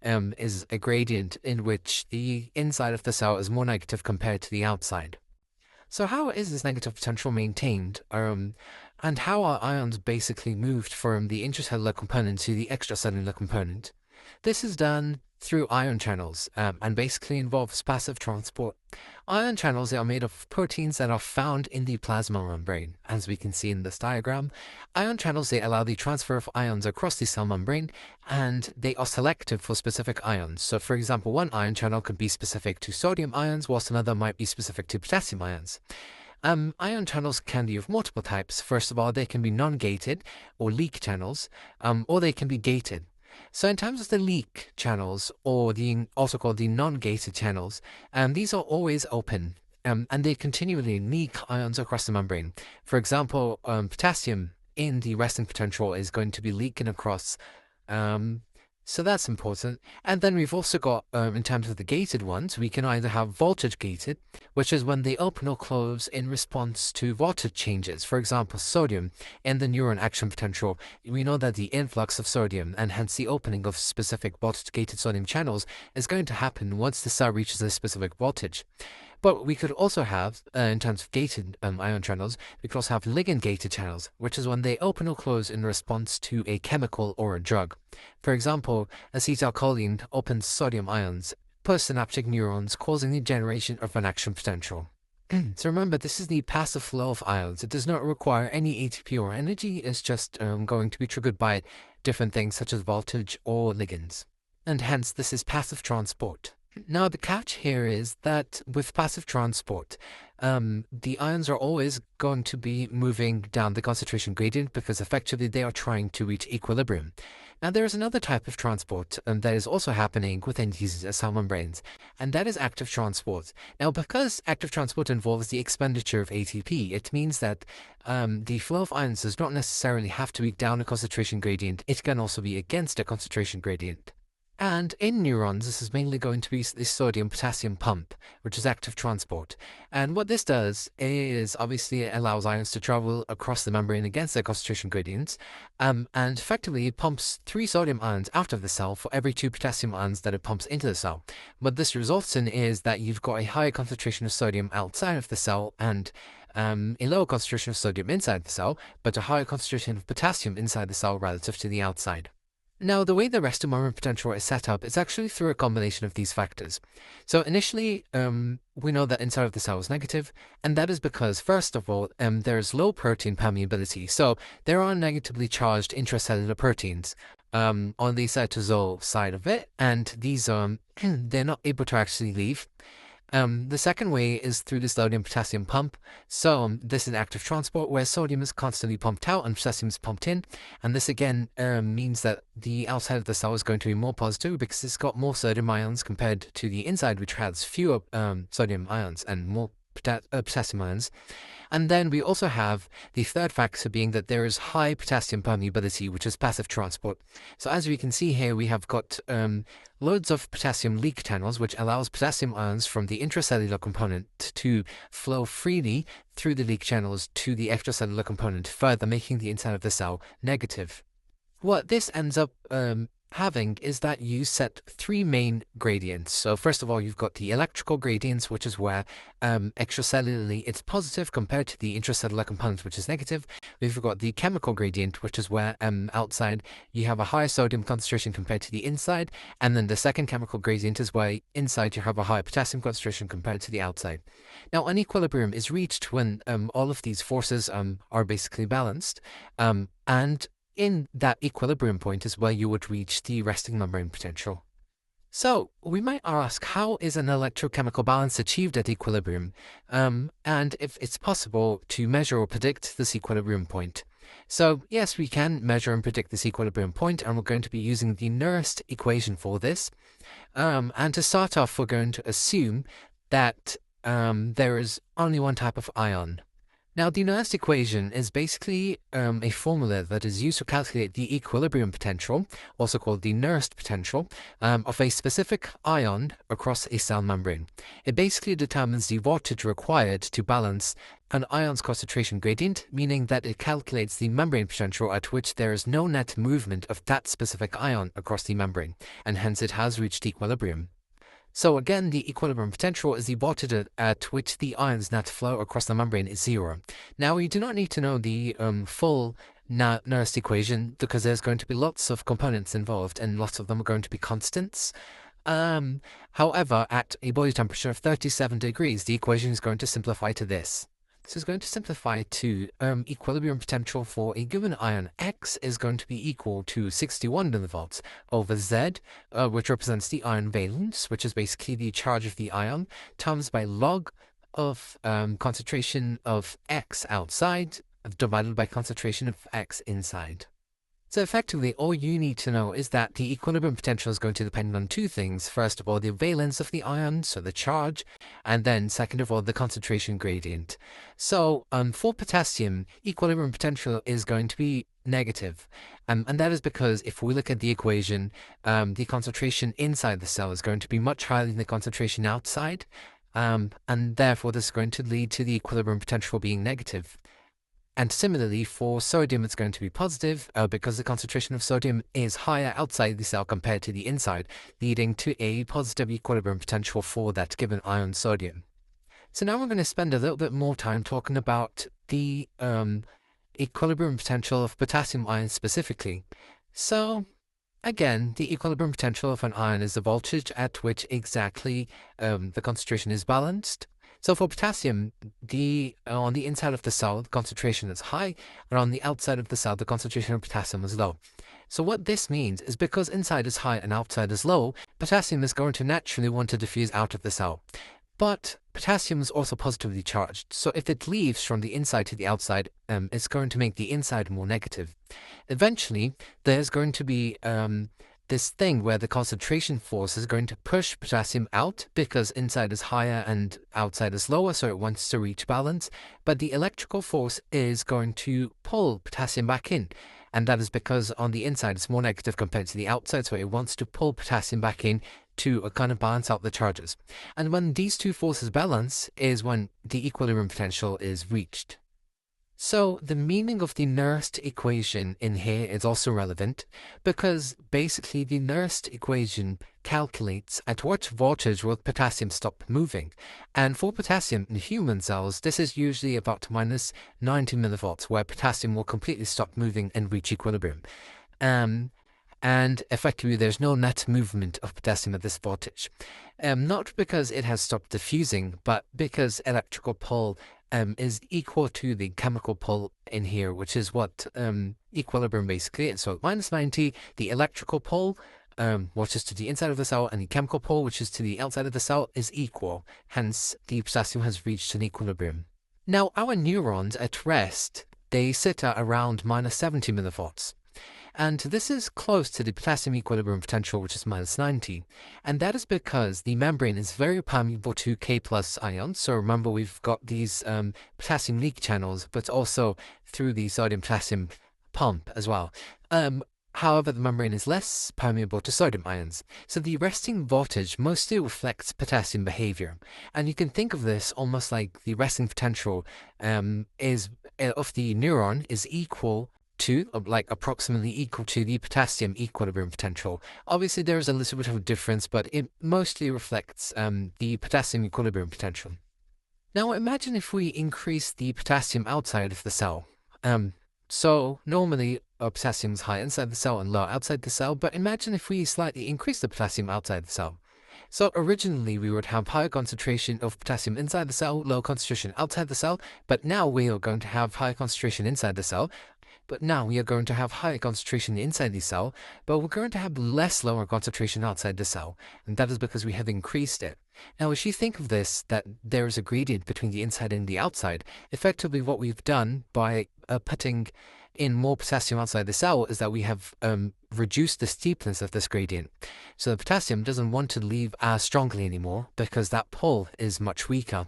is a gradient in which the inside of the cell is more negative compared to the outside. So how is this negative potential maintained, and how are ions basically moved from the intracellular component to the extracellular component? This is done through ion channels and basically involves passive transport. Ion channels are made of proteins that are found in the plasma membrane. As we can see in this diagram, ion channels, they allow the transfer of ions across the cell membrane, and they are selective for specific ions. So for example, one ion channel could be specific to sodium ions, whilst another might be specific to potassium ions. Ion channels can be of multiple types. First of all, they can be non-gated or leak channels, or they can be gated. So in terms of the leak channels, or also called the non-gated channels, these are always open, and they continually leak ions across the membrane. For example, potassium in the resting potential is going to be leaking across. So that's important. And then we've also got, in terms of the gated ones, we can either have voltage gated, which is when they open or close in response to voltage changes. For example, sodium in the neuron action potential. We know that the influx of sodium, and hence the opening of specific voltage-gated sodium channels, is going to happen once the cell reaches a specific voltage. But we could also have, in terms of gated ion channels, we could also have ligand-gated channels, which is when they open or close in response to a chemical or a drug. For example, acetylcholine opens sodium ions, postsynaptic neurons, causing the generation of an action potential. So remember, this is the passive flow of ions. It does not require any ATP or energy. It's just going to be triggered by different things such as voltage or ligands. And hence, this is passive transport. Now, the catch here is that with passive transport, the ions are always going to be moving down the concentration gradient because effectively they are trying to reach equilibrium. Now, there is another type of transport that is also happening within these cell membranes, and that is active transport. Now, because active transport involves the expenditure of ATP, it means that the flow of ions does not necessarily have to be down a concentration gradient. It can also be against a concentration gradient. And in neurons, this is mainly going to be the sodium-potassium pump, which is active transport. And what this does is obviously it allows ions to travel across the membrane against their concentration gradients, and effectively it pumps 3 sodium ions out of the cell for every 2 potassium ions that it pumps into the cell. What this results in is that you've got a higher concentration of sodium outside of the cell and a lower concentration of sodium inside the cell, but a higher concentration of potassium inside the cell relative to the outside. Now, the way the resting membrane potential is set up is actually through a combination of these factors. So initially, we know that inside of the cell is negative, and that is because, first of all, there is low protein permeability. So there are negatively charged intracellular proteins on the cytosol side of it, and these they're not able to actually leave. The second way is through the sodium-potassium pump. So this is active transport where sodium is constantly pumped out and potassium is pumped in. And this again means that the outside of the cell is going to be more positive because it's got more sodium ions compared to the inside, which has fewer sodium ions and more potassium ions. And then we also have the third factor being that there is high potassium permeability, which is passive transport. So as we can see here, we have got loads of potassium leak channels, which allows potassium ions from the intracellular component to flow freely through the leak channels to the extracellular component, further making the inside of the cell negative. What this ends up having is that you set 3 main gradients. So first of all, you've got the electrical gradients, which is where extracellularly it's positive compared to the intracellular component, which is negative. We've got the chemical gradient, which is where outside you have a higher sodium concentration compared to the inside. And then the second chemical gradient is where inside you have a higher potassium concentration compared to the outside. Now, an equilibrium is reached when all of these forces are basically balanced, and in that equilibrium point is where you would reach the resting membrane potential. So we might ask, how is an electrochemical balance achieved at equilibrium, and if it's possible to measure or predict this equilibrium point? So yes, we can measure and predict this equilibrium point, and we're going to be using the Nernst equation for this. And to start off, we're going to assume that there is only one type of ion. Now, the Nernst equation is basically a formula that is used to calculate the equilibrium potential, also called the Nernst potential, of a specific ion across a cell membrane. It basically determines the voltage required to balance an ion's concentration gradient, meaning that it calculates the membrane potential at which there is no net movement of that specific ion across the membrane, and hence it has reached equilibrium. So again, the equilibrium potential is the voltage at which the ion's net flow across the membrane is 0. Now, we do not need to know the full Nernst equation because there's going to be lots of components involved and lots of them are going to be constants. However, at a body temperature of 37 degrees, the equation is going to simplify to this. This is going to simplify to equilibrium potential for a given ion X is going to be equal to 61 millivolts over Z, which represents the ion valence, which is basically the charge of the ion, times by log of concentration of X outside divided by concentration of X inside. So effectively, all you need to know is that the equilibrium potential is going to depend on two things. First of all, the valence of the ion, so the charge, and then second of all, the concentration gradient. So for potassium, equilibrium potential is going to be negative. And that is because if we look at the equation, the concentration inside the cell is going to be much higher than the concentration outside. And therefore, this is going to lead to the equilibrium potential being negative. And similarly, for sodium, it's going to be positive because the concentration of sodium is higher outside the cell compared to the inside, leading to a positive equilibrium potential for that given ion sodium. So now we're going to spend a little bit more time talking about the equilibrium potential of potassium ions specifically. So again, the equilibrium potential of an ion is the voltage at which exactly the concentration is balanced. So for potassium, on the inside of the cell, the concentration is high, and on the outside of the cell, the concentration of potassium is low. So what this means is because inside is high and outside is low, potassium is going to naturally want to diffuse out of the cell. But potassium is also positively charged, so if it leaves from the inside to the outside, it's going to make the inside more negative. Eventually, there's going to be this thing where the concentration force is going to push potassium out because inside is higher and outside is lower, so it wants to reach balance. But the electrical force is going to pull potassium back in. And that is because on the inside it's more negative compared to the outside, so it wants to pull potassium back in to kind of balance out the charges. And when these two forces balance is when the equilibrium potential is reached. So the meaning of the Nernst equation in here is also relevant because basically the Nernst equation calculates at what voltage will potassium stop moving. And for potassium in human cells, this is usually about minus 90 millivolts, where potassium will completely stop moving and reach equilibrium. And effectively there's no net movement of potassium at this voltage. Not because it has stopped diffusing, but because electrical pull is equal to the chemical pull in here, which is what equilibrium basically is. So minus 90, the electrical pull, which is to the inside of the cell, and the chemical pull, which is to the outside of the cell, is equal. Hence, the potassium has reached an equilibrium. Now, our neurons at rest, they sit at around minus 70 millivolts. And this is close to the potassium equilibrium potential, which is minus 90. And that is because the membrane is very permeable to K plus ions. So remember, we've got these potassium leak channels, but also through the sodium-potassium pump as well. However, the membrane is less permeable to sodium ions. So the resting voltage mostly reflects potassium behavior. And you can think of this almost like the resting potential of the neuron is equal to, like approximately equal to the potassium equilibrium potential. Obviously there is a little bit of a difference, but it mostly reflects the potassium equilibrium potential. Now imagine if we increase the potassium outside of the cell. So normally potassium is high inside the cell and low outside the cell, but imagine if we slightly increase the potassium outside the cell. So originally we would have higher concentration of potassium inside the cell, low concentration outside the cell, but now we are going to have higher concentration inside the cell. But now we are going to have higher concentration inside the cell, but we're going to have less lower concentration outside the cell, and that is because we have increased it. Now, if you think of this, that there is a gradient between the inside and the outside, effectively what we've done by putting in more potassium outside the cell is that we have reduced the steepness of this gradient. So the potassium doesn't want to leave as strongly anymore because that pull is much weaker.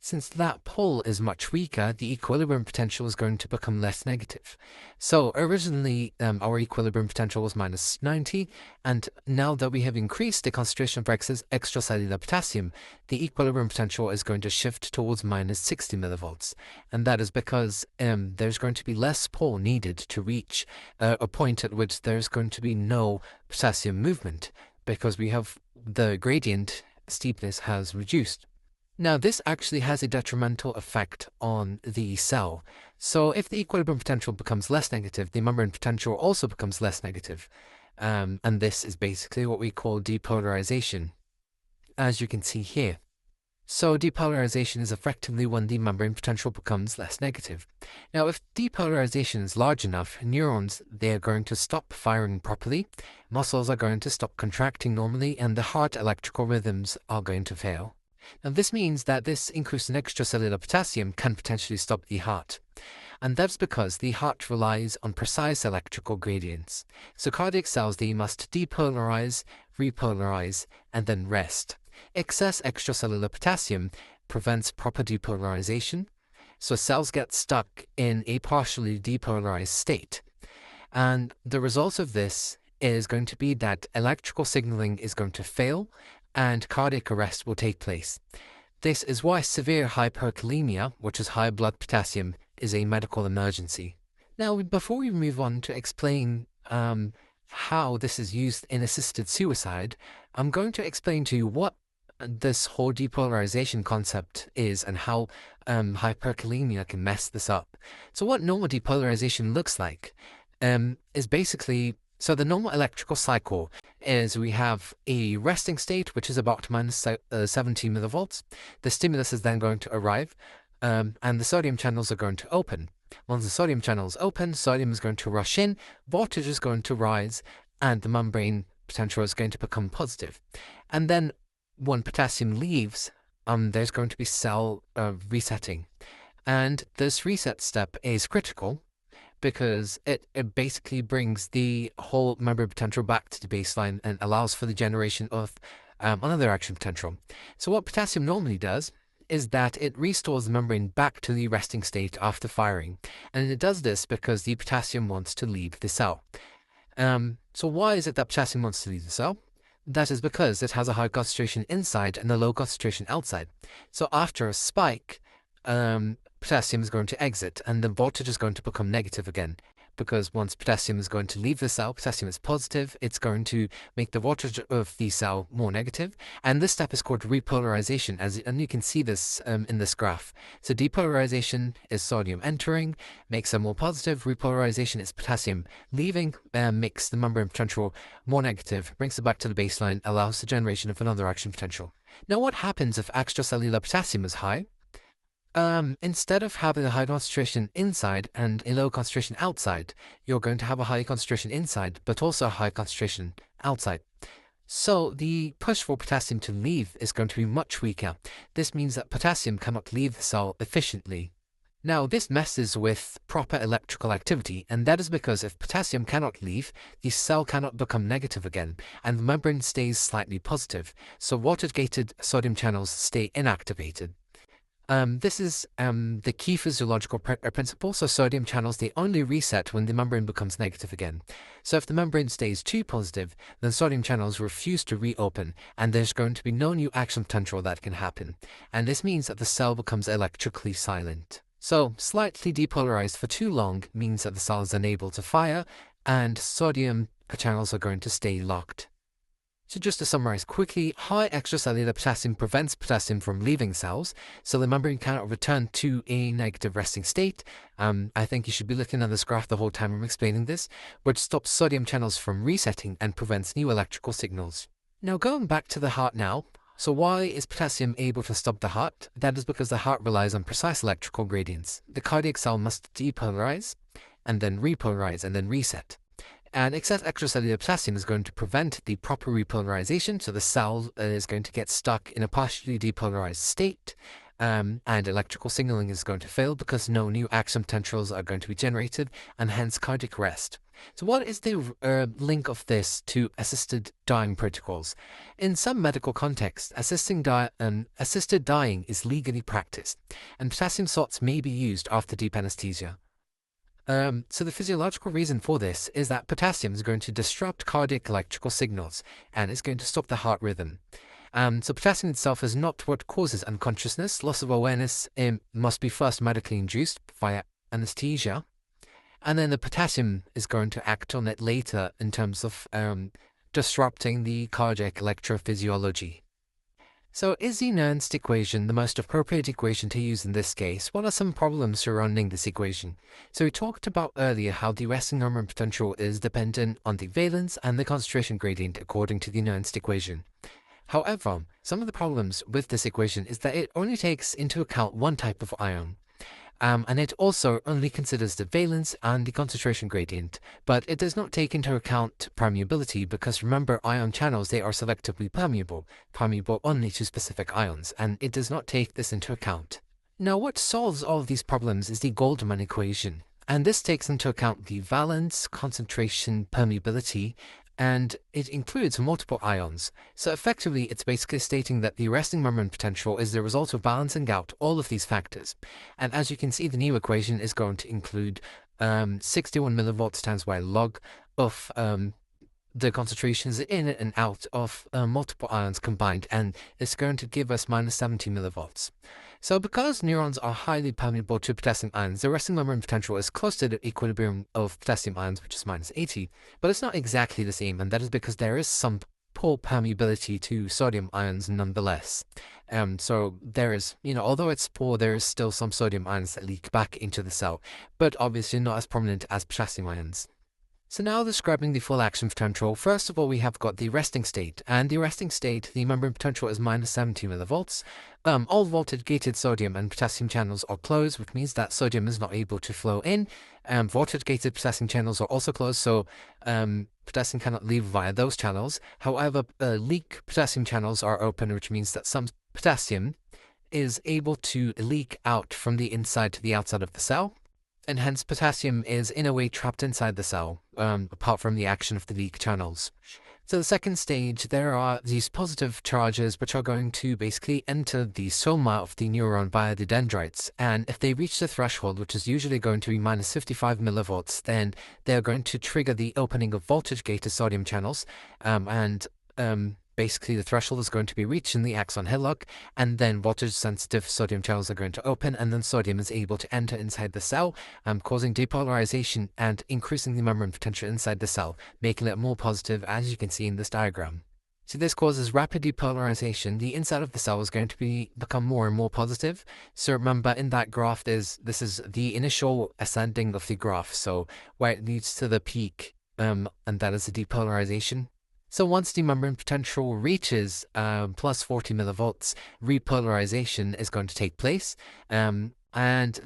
Since that pull is much weaker, the equilibrium potential is going to become less negative. So originally our equilibrium potential was minus 90, and now that we have increased the concentration of extracellular potassium, the equilibrium potential is going to shift towards minus 60 millivolts. And that is because there's going to be less pull needed to reach a point at which there's going to be no potassium movement, because we have the gradient steepness has reduced. Now, this actually has a detrimental effect on the cell. So if the equilibrium potential becomes less negative, the membrane potential also becomes less negative. And this is basically what we call depolarization, as you can see here. So depolarization is effectively when the membrane potential becomes less negative. Now, if depolarization is large enough, neurons, they are going to stop firing properly, muscles are going to stop contracting normally, and the heart electrical rhythms are going to fail. Now, this means that this increase in extracellular potassium can potentially stop the heart. And that's because the heart relies on precise electrical gradients. So cardiac cells, they must depolarize, repolarize, and then rest. Excess extracellular potassium prevents proper depolarization, so cells get stuck in a partially depolarized state. And the result of this is going to be that electrical signaling is going to fail and cardiac arrest will take place. This is why severe hyperkalemia, which is high blood potassium, is a medical emergency. Now, before we move on to explain how this is used in assisted suicide, I'm going to explain to you what this whole depolarization concept is and how hyperkalemia can mess this up. So what normal depolarization looks like is basically, so the normal electrical cycle is we have a resting state, which is about minus 70 millivolts. The stimulus is then going to arrive, and the sodium channels are going to open. Once the sodium channels open, sodium is going to rush in, voltage is going to rise, and the membrane potential is going to become positive. And then when potassium leaves, there's going to be cell resetting. And this reset step is critical because it basically brings the whole membrane potential back to the baseline and allows for the generation of another action potential. So what potassium normally does is that it restores the membrane back to the resting state after firing. And it does this because the potassium wants to leave the cell. So why is it that potassium wants to leave the cell? That is because it has a high concentration inside and a low concentration outside. So after a spike, potassium is going to exit and the voltage is going to become negative again. Because once potassium is going to leave the cell, potassium is positive, it's going to make the voltage of the cell more negative. And this step is called repolarization, and you can see this in this graph. So depolarization is sodium entering, makes it more positive. Repolarization is potassium leaving, makes the membrane potential more negative, brings it back to the baseline, allows the generation of another action potential. Now, what happens if extracellular potassium is high? Instead of having a high concentration inside and a low concentration outside, you're going to have a high concentration inside, but also a high concentration outside. So the push for potassium to leave is going to be much weaker. This means that potassium cannot leave the cell efficiently. Now, this messes with proper electrical activity, and that is because if potassium cannot leave, the cell cannot become negative again, and the membrane stays slightly positive, so voltage-gated sodium channels stay inactivated. This is the key physiological principle, so sodium channels, they only reset when the membrane becomes negative again. So if the membrane stays too positive, then sodium channels refuse to reopen, and there's going to be no new action potential that can happen. And this means that the cell becomes electrically silent. So slightly depolarized for too long means that the cell is unable to fire, and sodium channels are going to stay locked. So just to summarize quickly, high extracellular potassium prevents potassium from leaving cells, so the membrane cannot return to a negative resting state. I think you should be looking at this graph the whole time I'm explaining this, which stops sodium channels from resetting and prevents new electrical signals. Now going back to the heart now, so why is potassium able to stop the heart? That is because the heart relies on precise electrical gradients. The cardiac cell must depolarize, and then repolarize, and then reset. And excess extracellular potassium is going to prevent the proper repolarization, so the cell is going to get stuck in a partially depolarized state, and electrical signaling is going to fail because no new action potentials are going to be generated, and hence cardiac arrest. So what is the link of this to assisted dying protocols? In some medical contexts, assisted dying is legally practiced, and potassium salts may be used after deep anesthesia. So the physiological reason for this is that potassium is going to disrupt cardiac electrical signals and it's going to stop the heart rhythm. So potassium itself is not what causes unconsciousness. Loss of awareness must be first medically induced via anesthesia, and then the potassium is going to act on it later in terms of disrupting the cardiac electrophysiology. So is the Nernst equation the most appropriate equation to use in this case? What are some problems surrounding this equation? So we talked about earlier how the resting moment potential is dependent on the valence and the concentration gradient according to the Nernst equation. However, some of the problems with this equation is that it only takes into account one type of ion. And it also only considers the valence and the concentration gradient, but it does not take into account permeability because remember ion channels, they are selectively permeable only to specific ions, and it does not take this into account. Now what solves all of these problems is the Goldman equation, and this takes into account the valence, concentration, permeability, and it includes multiple ions. So effectively, it's basically stating that the resting moment potential is the result of balancing out all of these factors. And as you can see, the new equation is going to include 61 millivolts times y log of the concentrations in and out of multiple ions combined, and it's going to give us minus 70 millivolts. So because neurons are highly permeable to potassium ions, the resting moment potential is close to the equilibrium of potassium ions, which is minus 80, but it's not exactly the same, and that is because there is some poor permeability to sodium ions nonetheless. So there is, although it's poor, there is still some sodium ions that leak back into the cell, but obviously not as prominent as potassium ions. So now describing the full action potential, first of all we have got the resting state, and the resting state, the membrane potential is minus 70 millivolts. All voltage gated sodium and potassium channels are closed, which means that sodium is not able to flow in. Voltage gated potassium channels are also closed, so potassium cannot leave via those channels. However, leak potassium channels are open, which means that some potassium is able to leak out from the inside to the outside of the cell, and hence potassium is in a way trapped inside the cell, apart from the action of the leak channels. So the second stage, there are these positive charges which are going to basically enter the soma of the neuron via the dendrites, and if they reach the threshold, which is usually going to be minus 55 millivolts, then they're going to trigger the opening of voltage-gated sodium channels, basically the threshold is going to be reached in the axon hillock, and then voltage-sensitive sodium channels are going to open, and then sodium is able to enter inside the cell, causing depolarization and increasing the membrane potential inside the cell, making it more positive, as you can see in this diagram. So this causes rapid depolarization. The inside of the cell is going to become more and more positive. So remember, in that graph, this is the initial ascending of the graph, so where it leads to the peak, and that is the depolarization. So once the membrane potential reaches plus 40 millivolts, repolarization is going to take place, and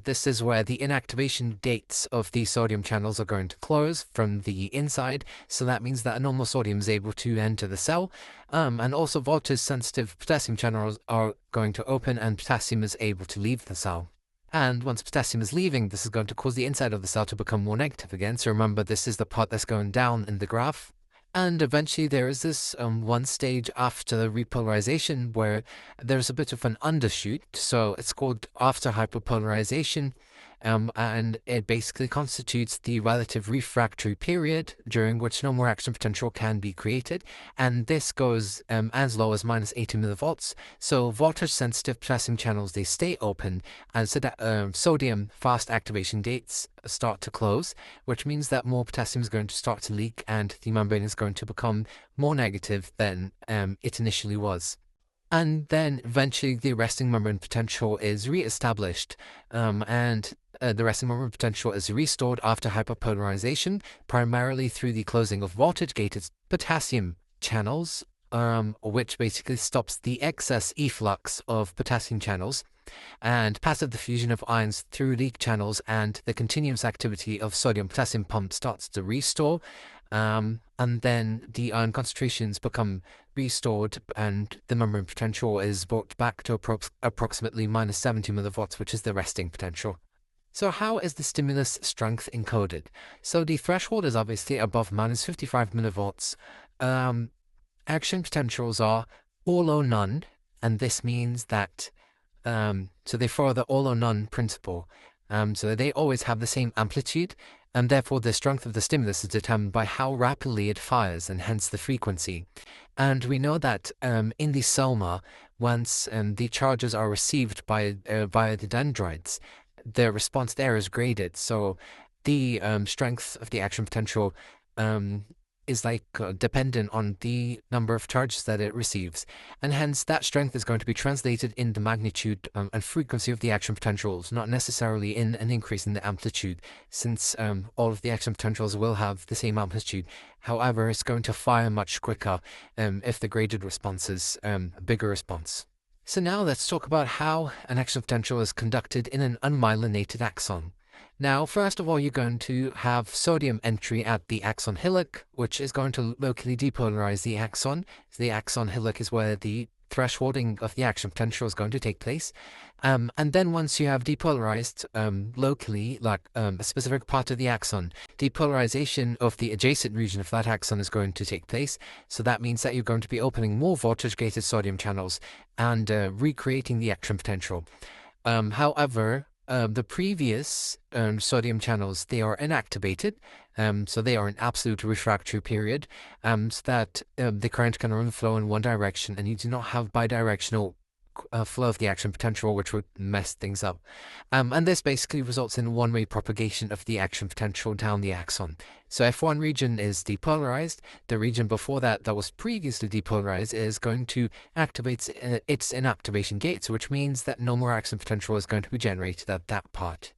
this is where the inactivation dates of the sodium channels are going to close from the inside, so that means that a normal sodium is able to enter the cell, and also voltage-sensitive potassium channels are going to open and potassium is able to leave the cell. And once potassium is leaving, this is going to cause the inside of the cell to become more negative again, so remember this is the part that's going down in the graph. And eventually there is this one stage after repolarization where there's a bit of an undershoot, so it's called after hyperpolarization, and it basically constitutes the relative refractory period during which no more action potential can be created, and this goes as low as minus 80 millivolts. So voltage-sensitive potassium channels, they stay open, and so that sodium fast activation dates start to close, which means that more potassium is going to start to leak, and the membrane is going to become more negative than it initially was. And then eventually the resting membrane potential is re-established, and the resting membrane potential is restored after hyperpolarization, primarily through the closing of voltage-gated potassium channels, which basically stops the excess efflux of potassium channels, and passive diffusion of ions through leak channels, and the continuous activity of sodium-potassium pump starts to restore, and then the ion concentrations become restored, and the membrane potential is brought back to approximately minus 70 millivolts, which is the resting potential. So how is the stimulus strength encoded? So the threshold is obviously above minus 55 millivolts. Action potentials are all or none, and this means that so they follow the all or none principle. So they always have the same amplitude, and therefore the strength of the stimulus is determined by how rapidly it fires, and hence the frequency. And we know that in the soma, once the charges are received by via the dendrites, the response there is graded. So the strength of the action potential is like dependent on the number of charges that it receives, and hence that strength is going to be translated in the magnitude and frequency of the action potentials, not necessarily in an increase in the amplitude, since all of the action potentials will have the same amplitude. However, it's going to fire much quicker if the graded response is a bigger response. So now let's talk about how an action potential is conducted in an unmyelinated axon. Now, first of all, you're going to have sodium entry at the axon hillock, which is going to locally depolarize the axon. The axon hillock is where the thresholding of the action potential is going to take place. And then once you have depolarized locally, like a specific part of the axon, depolarization of the adjacent region of that axon is going to take place. So that means that you're going to be opening more voltage-gated sodium channels and recreating the action potential. However, the previous sodium channels, they are inactivated, so they are in absolute refractory period, so that the current can only flow in one direction, and you do not have bidirectional flow of the action potential, which would mess things up. And this basically results in one-way propagation of the action potential down the axon. So if one region is depolarized, the region before that was previously depolarized is going to activate its inactivation gates, which means that no more action potential is going to be generated at that part.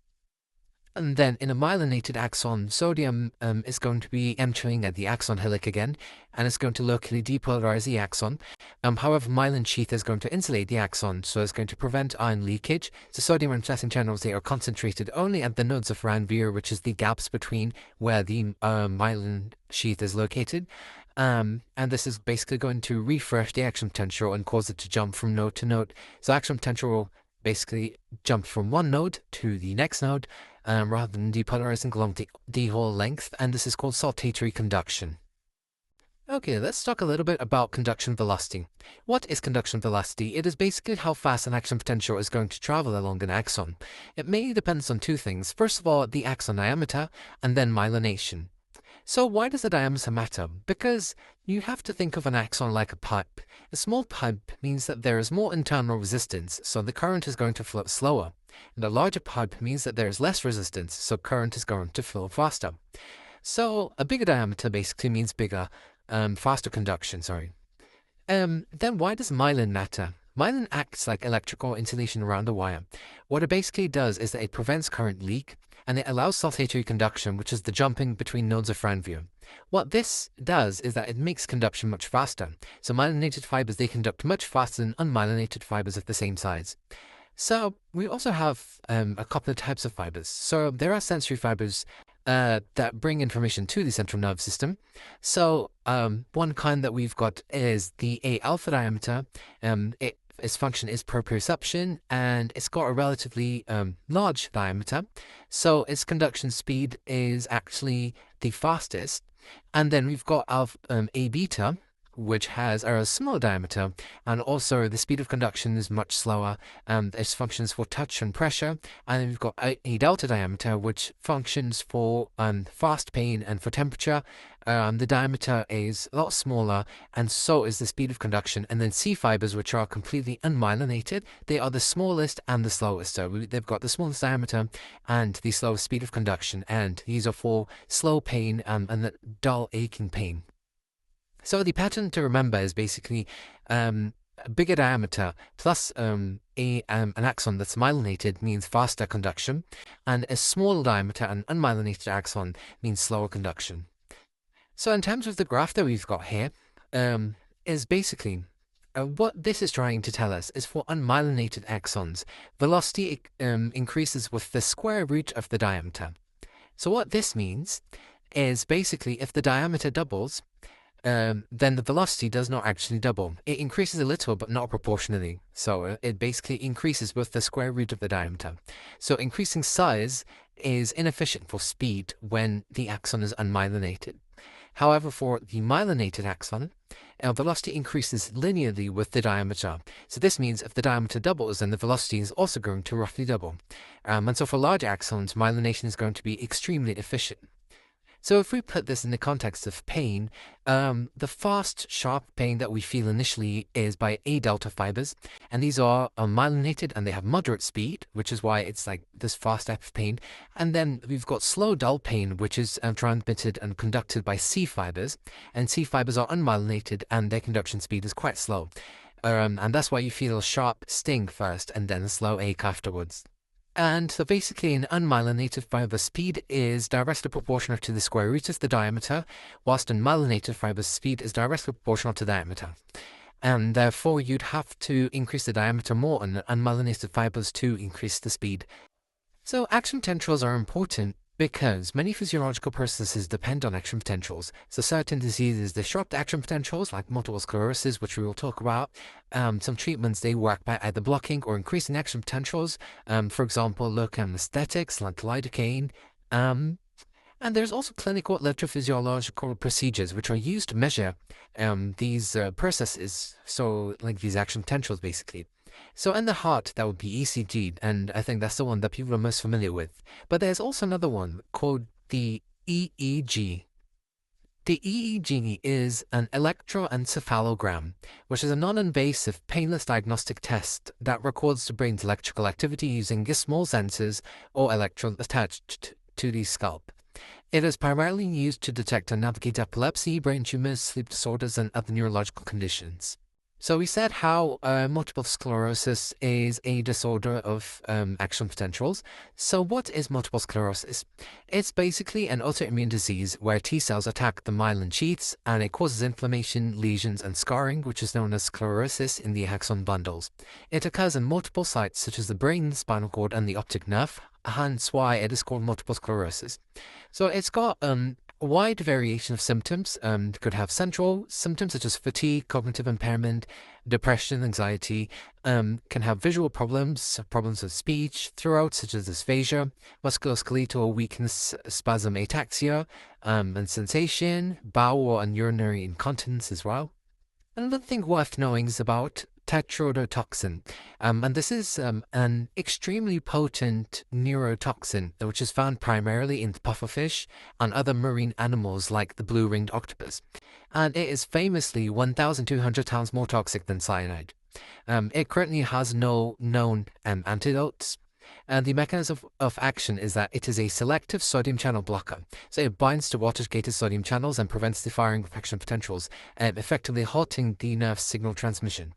And then in a myelinated axon, sodium is going to be entering at the axon hillock again, and it's going to locally depolarize the axon. However, myelin sheath is going to insulate the axon, so it's going to prevent ion leakage. So sodium and potassium channels, they are concentrated only at the nodes of Ranvier, which is the gaps between where the myelin sheath is located. And this is basically going to refresh the action potential and cause it to jump from node to node. So action potential will basically jump from one node to the next node, rather than depolarizing along the whole length, and this is called saltatory conduction. Okay, let's talk a little bit about conduction velocity. What is conduction velocity? It is basically how fast an action potential is going to travel along an axon. It mainly depends on two things. First of all, the axon diameter, and then myelination. So why does the diameter matter? Because you have to think of an axon like a pipe. A small pipe means that there is more internal resistance, so the current is going to flow slower. And a larger pipe means that there is less resistance, so current is going to flow faster. So a bigger diameter basically means bigger, faster conduction, Then why does myelin matter? Myelin acts like electrical insulation around the wire. What it basically does is that it prevents current leak, and it allows saltatory conduction, which is the jumping between nodes of Ranvier. What this does is that it makes conduction much faster. So myelinated fibers, they conduct much faster than unmyelinated fibers of the same size. So we also have a couple of types of fibers. So there are sensory fibers that bring information to the central nervous system. So one kind that we've got is the A alpha diameter. Its function is proprioception, and it's got a relatively large diameter, so its conduction speed is actually the fastest. And then we've got A beta, which has a smaller diameter, and also the speed of conduction is much slower. Its functions for touch and pressure. And then we've got a delta diameter, which functions for fast pain and for temperature. The diameter is a lot smaller, and so is the speed of conduction. And then C fibers, which are completely unmyelinated, they are the smallest and the slowest. So they've got the smallest diameter and the slowest speed of conduction, and these are for slow pain and the dull aching pain. So the pattern to remember is basically a bigger diameter plus an axon that's myelinated means faster conduction, and a small diameter and unmyelinated axon means slower conduction. So in terms of the graph that we've got here, is basically what this is trying to tell us is for unmyelinated axons, velocity increases with the square root of the diameter. So what this means is basically if the diameter doubles, then the velocity does not actually double. It increases a little, but not proportionally. So it basically increases with the square root of the diameter. So increasing size is inefficient for speed when the axon is unmyelinated. However, for the myelinated axon, velocity increases linearly with the diameter. So this means if the diameter doubles, then the velocity is also going to roughly double. And so for large axons, myelination is going to be extremely efficient. So if we put this in the context of pain, the fast, sharp pain that we feel initially is by A delta fibers, and these are myelinated and they have moderate speed, which is why it's like this fast type of pain. And then we've got slow, dull pain, which is transmitted and conducted by C fibers, and C fibers are unmyelinated and their conduction speed is quite slow. And that's why you feel a sharp sting first and then a slow ache afterwards. And so basically an unmyelinated fiber speed is directly proportional to the square root of the diameter, whilst an myelinated fiber speed is directly proportional to diameter. And therefore you'd have to increase the diameter more on unmyelinated fibers to increase the speed. So action potentials are important because many physiological processes depend on action potentials. So certain diseases disrupt action potentials like multiple sclerosis, which we will talk about. Some treatments, they work by either blocking or increasing action potentials. For example, local anesthetics like lidocaine. And there's also clinical electrophysiological procedures which are used to measure these processes, so like these action potentials basically. So in the heart, that would be ECG, and I think that's the one that people are most familiar with. But there's also another one called the EEG. The EEG is an electroencephalogram, which is a non-invasive, painless diagnostic test that records the brain's electrical activity using small sensors or electrodes attached to the scalp. It is primarily used to detect and navigate epilepsy, brain tumors, sleep disorders, and other neurological conditions. So we said how multiple sclerosis is a disorder of action potentials. So what is multiple sclerosis? It's basically an autoimmune disease where T cells attack the myelin sheaths and it causes inflammation, lesions, and scarring, which is known as sclerosis in the axon bundles. It occurs in multiple sites such as the brain, the spinal cord, and the optic nerve, hence why it is called multiple sclerosis. So it's got a wide variation of symptoms. It could have central symptoms such as fatigue, cognitive impairment, depression, anxiety. Can have visual problems, problems with speech, throughout such as dysphagia, musculoskeletal weakness, spasm, ataxia, and sensation, bowel and urinary incontinence as well. Another thing worth knowing is about tetrodotoxin, and this is an extremely potent neurotoxin which is found primarily in pufferfish and other marine animals like the blue-ringed octopus, and it is famously 1,200 times more toxic than cyanide. It currently has no known antidotes. And the mechanism of action is that it is a selective sodium channel blocker. So it binds to water-gated sodium channels and prevents the firing of action potentials, effectively halting the nerve signal transmission.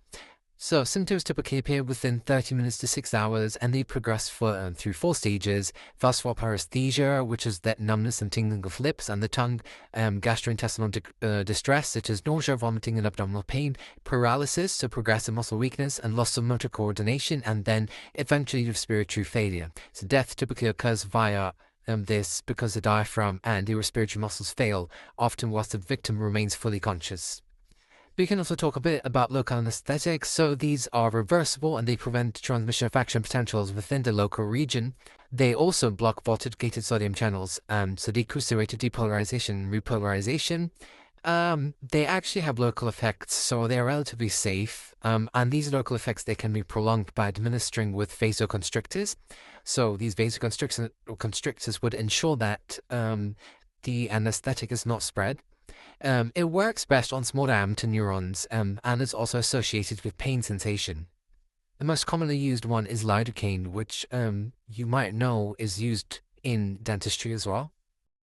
So symptoms typically appear within 30 minutes to 6 hours, and they progress through 4 stages. First of all, paresthesia, which is that numbness and tingling of lips and the tongue, gastrointestinal distress, such as nausea, vomiting, and abdominal pain, paralysis, so progressive muscle weakness, and loss of motor coordination, and then eventually respiratory failure. So death typically occurs via this because the diaphragm and the respiratory muscles fail, often whilst the victim remains fully conscious. We can also talk a bit about local anesthetics. So these are reversible and they prevent transmission of action potentials within the local region. They also block voltage-gated sodium channels, so decrease the rate of depolarization and repolarization. They actually have local effects, so they're relatively safe. And these local effects, they can be prolonged by administering with vasoconstrictors. So these vasoconstrictors would ensure that the anesthetic is not spread. It works best on small diameter neurons and is also associated with pain sensation. The most commonly used one is lidocaine, which you might know is used in dentistry as well.